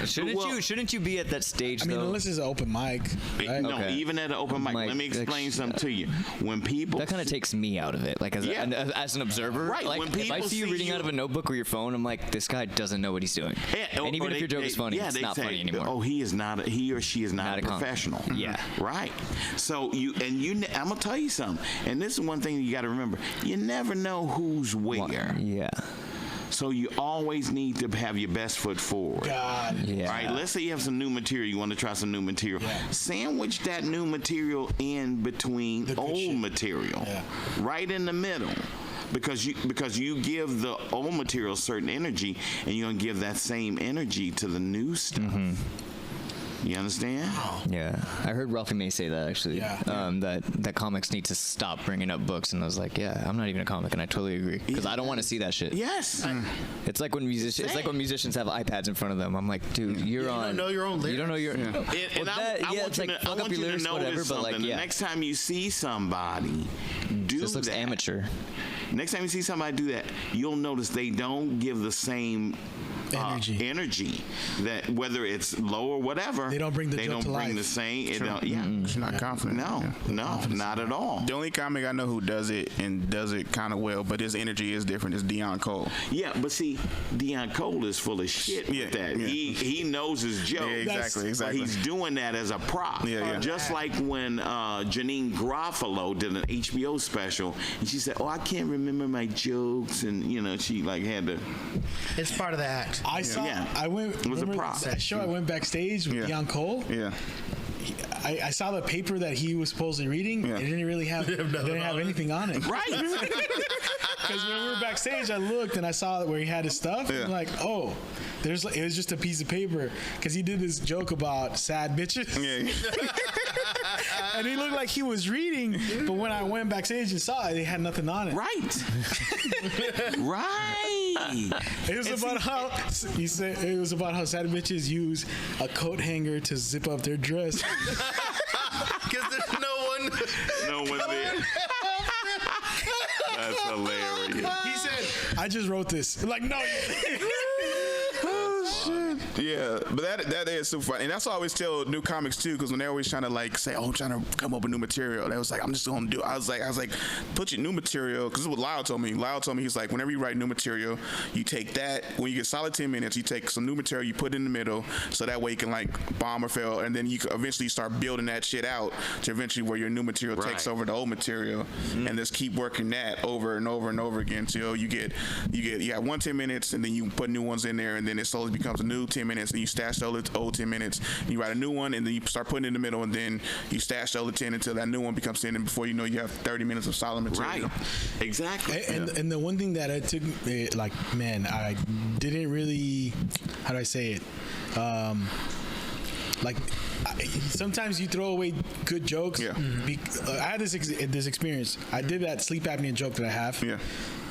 Shouldn't you be at that stage? I mean, unless it's an open mic. Right? No, even at an open mic. Let me explain something to you. When people that kind of takes me out of it, like as an observer. Right. Like if I see you reading out of a notebook or your phone, I'm like, this guy doesn't know what he's doing. And even if your joke is funny, it's not funny anymore. Oh, he or she is not a professional. Yeah. Right. So I'm gonna tell you something, and this is one thing you got to remember: you never know who's where. Yeah. So you always need to have your best foot forward. God. Yeah. Right? Let's say you have some new material. You want to try some new material. Yeah. Sandwich that new material in between old material. Yeah. Right in the middle. Because you give the old material certain energy, and you're going to give that same energy to the new stuff. Mm-hmm. You understand? Yeah, I heard Ralphie May say that actually. Yeah. That comics need to stop bringing up books, and I was like, yeah, I'm not even a comic, and I totally agree because I don't want to see that shit. Yes. It's like when musicians have iPads in front of them. I'm like, dude, you don't know your own lyrics. You don't know your. I want you to notice something. The next time you see somebody do this looks amateur. Next time you see somebody do that, you'll notice they don't give the same energy that whether it's low or whatever. They don't bring the joke to life. The same. She's not confident. No, not at all. The only comic I know who does it and does it kind of well, but his energy is different, is Deion Cole. Yeah, but see, Deion Cole is full of shit with that. Yeah. He knows his joke. Yeah, exactly. But he's doing that as a prop. Yeah. Just like when Janine Garofalo did an HBO special, and she said, "Oh, I can't remember my jokes," and she like had to. It's part of the act. I saw. I went. It was a prop. That show. I went backstage with Deion Cole. Yeah. I saw the paper that he was supposedly reading. It didn't really have. It didn't have anything on it. Right. Because when we were backstage, I looked and I saw where he had his stuff. Yeah. I'm like, oh, it was just a piece of paper. Because he did this joke about sad bitches. Yeah. And he looked like he was reading, but when I went backstage and saw it, they had nothing on it. Right. Right. It was about how he said it was about how sad bitches use a coat hanger to zip up their dress. Because there's no one there. That's hilarious. He said, "I just wrote this." Like, no. Oh shit. Yeah, but that is super fun, and that's what I always tell new comics too, because when they're always trying to like say, "Oh, I'm trying to come up with new material," they was like, "I'm just gonna do." I was like, "Put your new material," because this is what Lyle told me. Lyle told me he's like, whenever you write new material, you take that when you get solid 10 minutes, you take some new material, you put it in the middle, so that way you can like bomb or fail, and then you can eventually start building that shit out to eventually where your new material takes over the old material, and just keep working that over and over and over again till you have 1 10 minutes, and then you put new ones in there, and then it slowly becomes becomes a new 10 minutes, and you stash the old 10 minutes. You write a new one, and then you start putting it in the middle, and then you stash the other 10 until that new one becomes 10, and before you know, you have 30 minutes of solid material. Right. Exactly. And the one thing that it took, like, man, I didn't really, how do I say it? Like, sometimes you throw away good jokes. Yeah. I had this experience. I did that sleep apnea joke that I have. Yeah.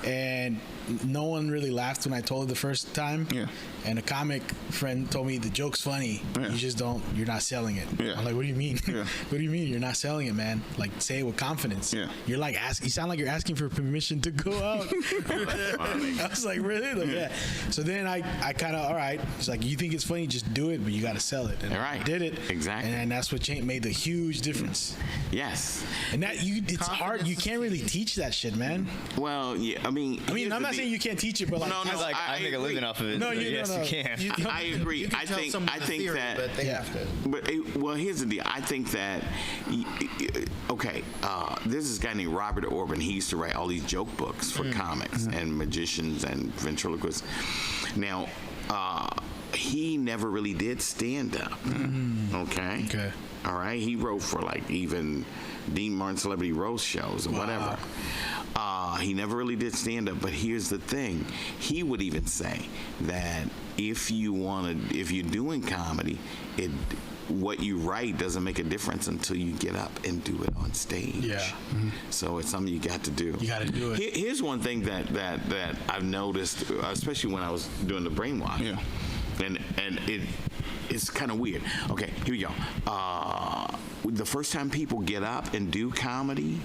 And no one really laughed when I told it the first time. Yeah. And a comic friend told me the joke's funny. Yeah. You just you're not selling it. Yeah. I'm like, what do you mean? Yeah. What do you mean you're not selling it, man? Like, say it with confidence. Yeah. You're like, you sound like you're asking for permission to go out. I was like, really? Like, yeah. So then I kind of, all right. It's like, you think it's funny, just do it, but you got to sell it. And I did it. Exactly. And that's what made the huge difference. Yes. And it's hard. You can't really teach that shit, man. Well, yeah. I mean, I'm not saying you can't teach it, but like, I make a living off of it. No, so you can. I agree. I think theory, that. but they have to. But well, here's the deal. I think that. Okay, there's this guy named Robert Orban. He used to write all these joke books for comics and magicians and ventriloquists. Now, he never really did stand up. Okay. Okay. All right. He wrote for like even Dean Martin celebrity roast shows or whatever. He never really did stand up, but here's the thing. He would even say that if you're doing comedy, what you write doesn't make a difference until you get up and do it on stage. Yeah. Mm-hmm. So it's something you got to do. You got to do it. Here's one thing that I've noticed, especially when I was doing the brainwash. Yeah. And it's kind of weird. Okay, here we go. The first time people get up and do comedy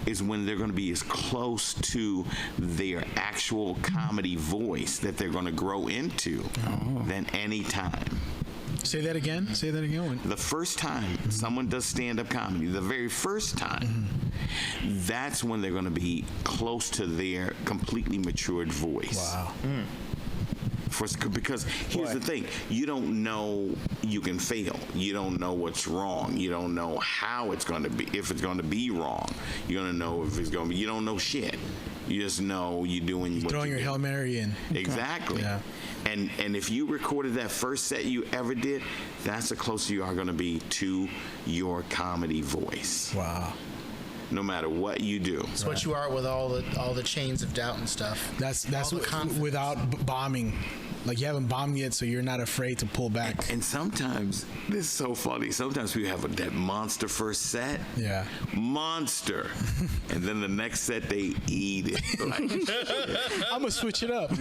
is when they're going to be as close to their actual comedy voice that they're going to grow into than any time. Say that again. The first time someone does stand-up comedy, the very first time, that's when they're going to be close to their completely matured voice. Wow. Because here's the thing, you don't know you can fail. You don't know what's wrong. You don't know how it's going to be, if it's going to be wrong. You don't know if it's going to be, you don't know shit. You just know you're doing what throwing your Hail Mary in. Exactly. Yeah. And if you recorded that first set you ever did, that's the closer you are going to be to your comedy voice. Wow. No matter what you do. It's what you are with all the chains of doubt and stuff. That's without bombing. Like, you haven't bombed yet, so you're not afraid to pull back. And sometimes, this is so funny, sometimes we have that monster first set. Yeah. Monster. And then the next set, they eat it. Like, I'm going to switch it up.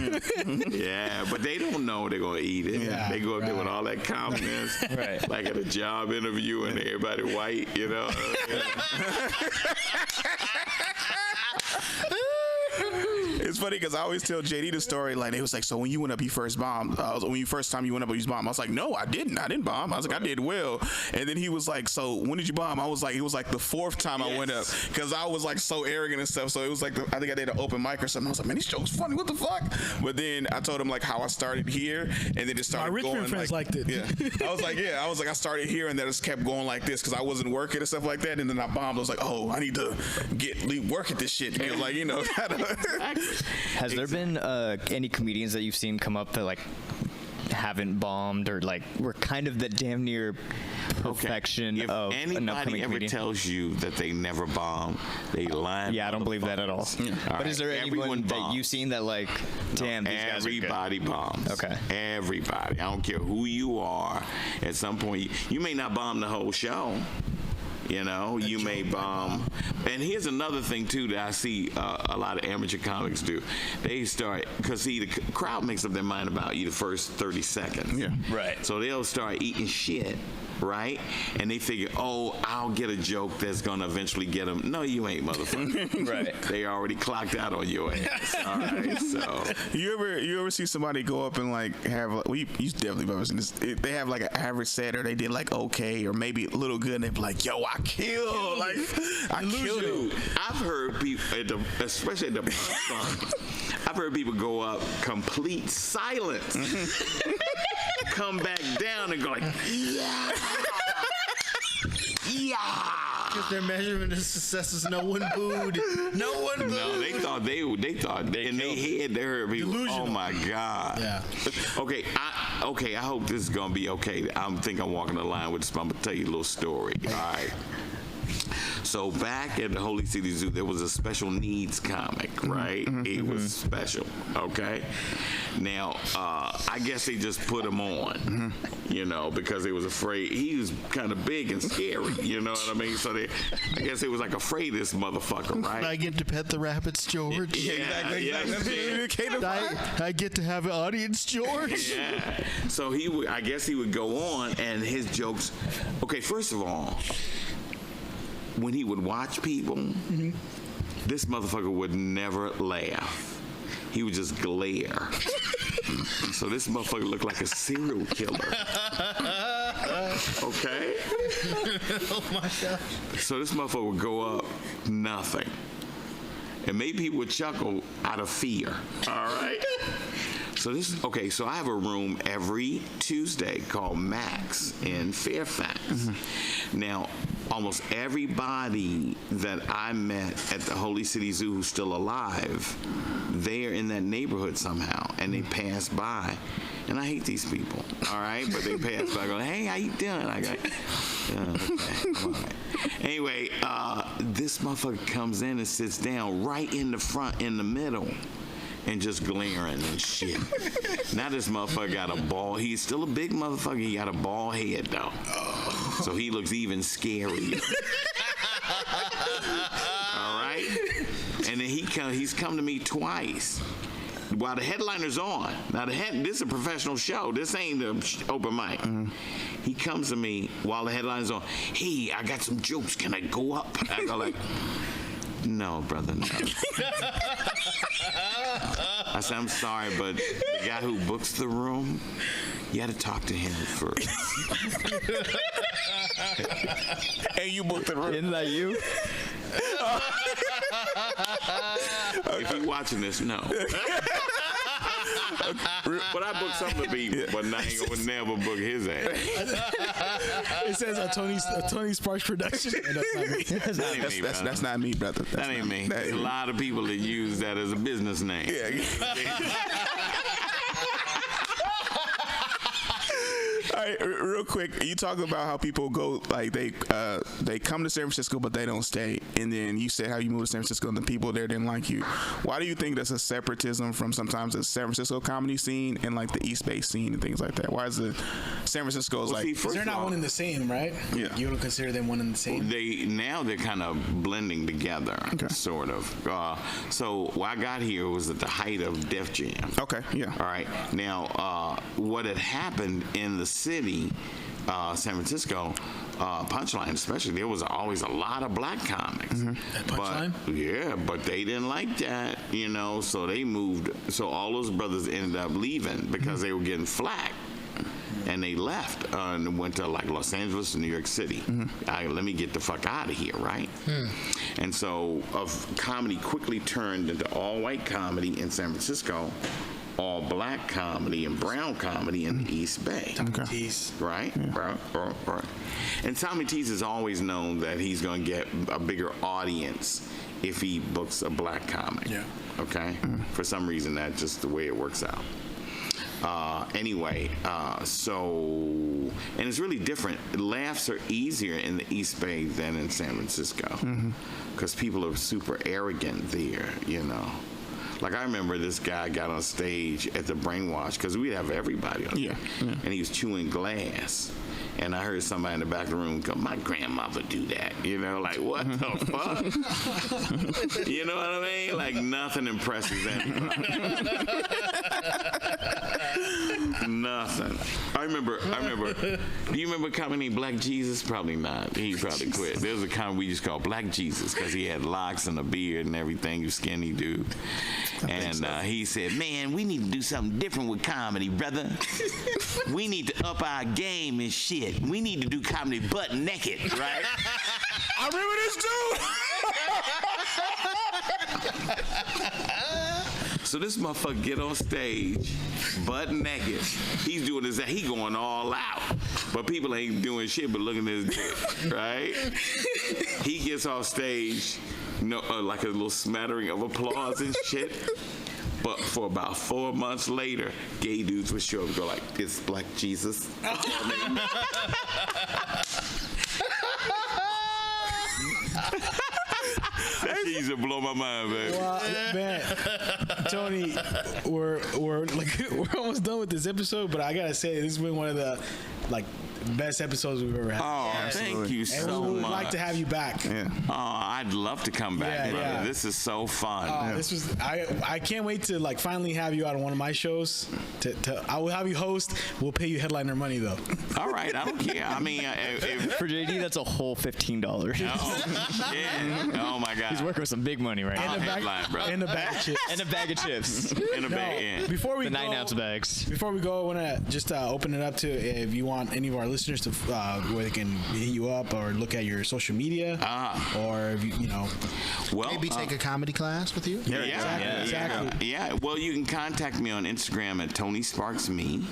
Yeah, but they don't know they're going to eat it. Yeah, they go up there with all that confidence. Right. Like at a job interview and everybody white, you know. It's funny because I always tell JD the story. Like, it was like, so when you went up, you first bombed. When you first time you went up, you bombed. I was like, no, I didn't bomb. I was like, I did well. And then he was like, so when did you bomb? I was like, it was like the fourth time I went up because I was like so arrogant and stuff. So it was like, I think I did an open mic or something. I was like, man, this joke's funny. What the fuck? But then I told him like how I started here, and then it started My going. Richmond friends liked it. Yeah. I was like, I started here, and then it just kept going like this because I wasn't working and stuff like that. And then I bombed. I was like, oh, I need to work at this shit. Because, like, you know. Has there been any comedians that you've seen come up that like haven't bombed or like were kind of the damn near perfection if of an upcoming anybody ever comedian? tells you that they never bomb, they lie. Yeah, I don't believe that at all. Yeah. But is there anyone that you've seen that like, damn, these guys are good? Everybody bombs. Okay. Everybody. I don't care who you are. At some point, you may not bomb the whole show. You know, you may bomb. And here's another thing, too, that I see a lot of amateur comics do. They start, because see, the crowd makes up their mind about you the first 30 seconds. Yeah. Right. So they'll start eating shit, right? And they figure, oh, I'll get a joke that's going to eventually get them. No, you ain't, motherfucker. Right. They already clocked out on your ass. All right, so. You ever see somebody go up and like have you definitely ever seen this? They have like an average set, or they did like okay, or maybe a little good, and they be like, yo, I killed, like I killed it. I've heard people, especially at the punch, I've heard people go up complete silence, come back down and go like, yeah, yeah. Because their measurement of success is no one booed. No one booed. No, they thought in their head they heard people. Delusional. Oh my God. Yeah. Okay, I hope this is gonna be okay. I think I'm walking the line with this, but I'm gonna tell you a little story. All right. So back at the Holy City Zoo, there was a special needs comic, right? He was special, okay? Now, I guess they just put him on, you know, because they was afraid. He was kind of big and scary, you know what I mean? So I guess they was like afraid of this motherfucker, right? I get to pet the rabbits, George. Exactly. I get to have an audience, George. Yeah. So I guess he would go on, and his jokes. Okay, first of all, when he would watch people, this motherfucker would never laugh. He would just glare. So this motherfucker looked like a serial killer. Okay? Oh my gosh. So this motherfucker would go up, nothing. And maybe he would chuckle out of fear. All right? So so I have a room every Tuesday called Max in Fairfax. Now, almost everybody that I met at the Holy City Zoo who's still alive, they're in that neighborhood somehow, and they pass by. And I hate these people, all right? But they pass by going, hey, how you doing? I go, yeah, okay, all right. Anyway, this motherfucker comes in and sits down right in the front, in the middle, and just glaring and shit. Now this motherfucker got a bald. He's still a big motherfucker. He got a bald head though, so he looks even scarier. All right, and then he's come to me twice while the headliner's on. Now this is a professional show. This ain't the open mic. He comes to me while the headliner's on. Hey, I got some jokes. Can I go up? I go like, no, brother, no. I said, I'm sorry, but the guy who books the room, you had to talk to him first. And you booked the room. Isn't that you? If you're watching this, no. But I booked some of people, but I ain't gonna never book his ass. It says a Tony Sparks production. And that's not me. That's not me, brother. That ain't me. There's a lot of people that use that as a business name. Yeah. All right, real quick, you talk about how people go, like they come to San Francisco but they don't stay, and then you said how you moved to San Francisco and the people there didn't like you. Why do you think that's a separatism from sometimes the San Francisco comedy scene and like the East Bay scene and things like that? Why is the San Francisco's like? Because they're not one and the same, right? Yeah. You don't consider them one and the same. They're kind of blending together, sort of. So when I got here was at the height of Def Jam. Okay, yeah. All right. Now, what had happened in the city, San Francisco, Punchline especially, there was always a lot of black comics. Punchline? But they didn't like that, you know, so they moved. So all those brothers ended up leaving because they were getting flack. And they left and went to like Los Angeles and New York City. Let me get the fuck out of here, right? And so comedy quickly turned into all white comedy in San Francisco, all black comedy and brown comedy in the East Bay. Tommy T's. Right? Right. And Tommy T's is always known that he's going to get a bigger audience if he books a black comic. Yeah. Okay? For some reason, that's just the way it works out. Anyway, and it's really different. Laughs are easier in the East Bay than in San Francisco because people are super arrogant there, you know. Like I remember this guy got on stage at the Brainwash because we'd have everybody on there, and he was chewing glass. And I heard somebody in the back of the room go, my grandmother do that. You know, like, what the fuck? You know what I mean? Like, nothing impresses anybody. Nothing. I remember, do you remember a comic named Black Jesus? Probably not. He probably quit. There was a comic we just called Black Jesus because he had locks and a beard and everything. He was skinny dude. And he said, man, we need to do something different with comedy, brother. We need to up our game and shit. We need to do comedy butt naked, right? I remember this dude. So this motherfucker get on stage, butt naked. He's doing his, he going all out. But people ain't doing shit but looking at his dick, right? He gets off stage, like a little smattering of applause and shit. But for about 4 months later, gay dudes would show up and go like, it's Black Jesus. That shit used to blow my mind, baby. Well, man, Tony, we're almost done with this episode, but I gotta say this has been one of the best episodes we've ever had. Oh, thank you so much. And we would like to have you back. Yeah. Oh, I'd love to come back, brother. Yeah. This is so fun. This was I can't wait to finally have you out on one of my shows. I will have you host. We'll pay you headliner money though. All right, I don't care. I mean, for JD, that's a whole $15. Yeah. Oh my God. He's working with some big money right now. And a bag of chips. And a bag of chips. In a bag. Yeah. Before we the go, 9-ounce bags. Before we go, I want to just open it up to if you want any of our listeners to where they can hit you up or look at your social media, or if you know, well, maybe take a comedy class with you. Exactly. Yeah. Well, you can contact me on Instagram at Tony Sparks Me.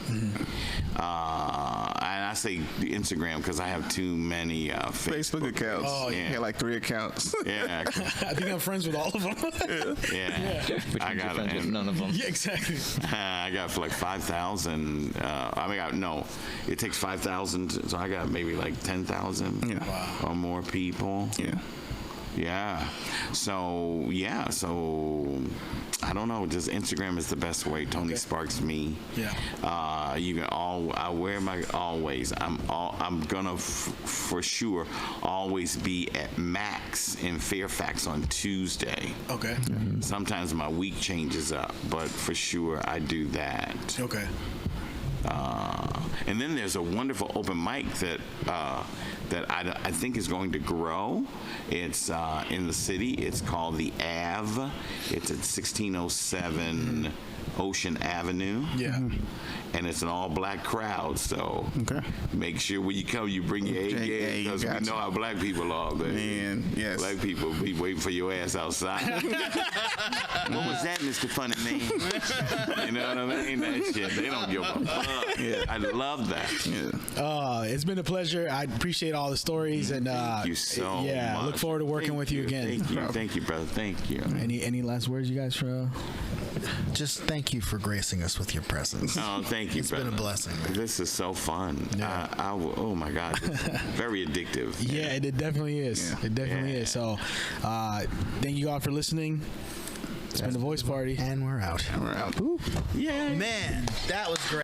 And I say Instagram because I have too many Facebook accounts. Oh, yeah. I got like 3 accounts. Yeah. I think I'm friends with all of them. Yeah. I got none of them. Yeah, exactly. I got for like 5,000. No, it takes 5,000, so I got maybe like 10,000 or more people. Yeah. So I don't know. Just Instagram is the best way. Tony Sparks Me. Yeah. You can I wear my always. I'm gonna for sure always be at Max in Fairfax on Tuesday. Okay. Mm-hmm. Sometimes my week changes up, but for sure I do that. Okay. And then there's a wonderful open mic that I think is going to grow. It's in the city. It's called the Ave. It's at 1607 Ocean Avenue. Yeah. And it's an all-black crowd, so make sure when you come, you bring your A game, because we know how black people are. Man, yes. Black people be waiting for your ass outside. What was that, Mr. Funny Man? You know what I mean? That shit, they don't give a fuck. Yeah. I love that. Yeah. It's been a pleasure. I appreciate all the stories, and thank you so much. Look forward to working with you again. Thank you, brother. Thank you. Any last words, you guys? Just thank you for gracing us with your presence. Oh, thank you, It's brother. been a blessing. This is so fun. Yeah. Oh my God, it's very addictive. Yeah, it definitely is. Yeah. It definitely is. So, thank you all for listening. It's been the Voice Party, And we're out. We're out. Yeah. Man, that was great.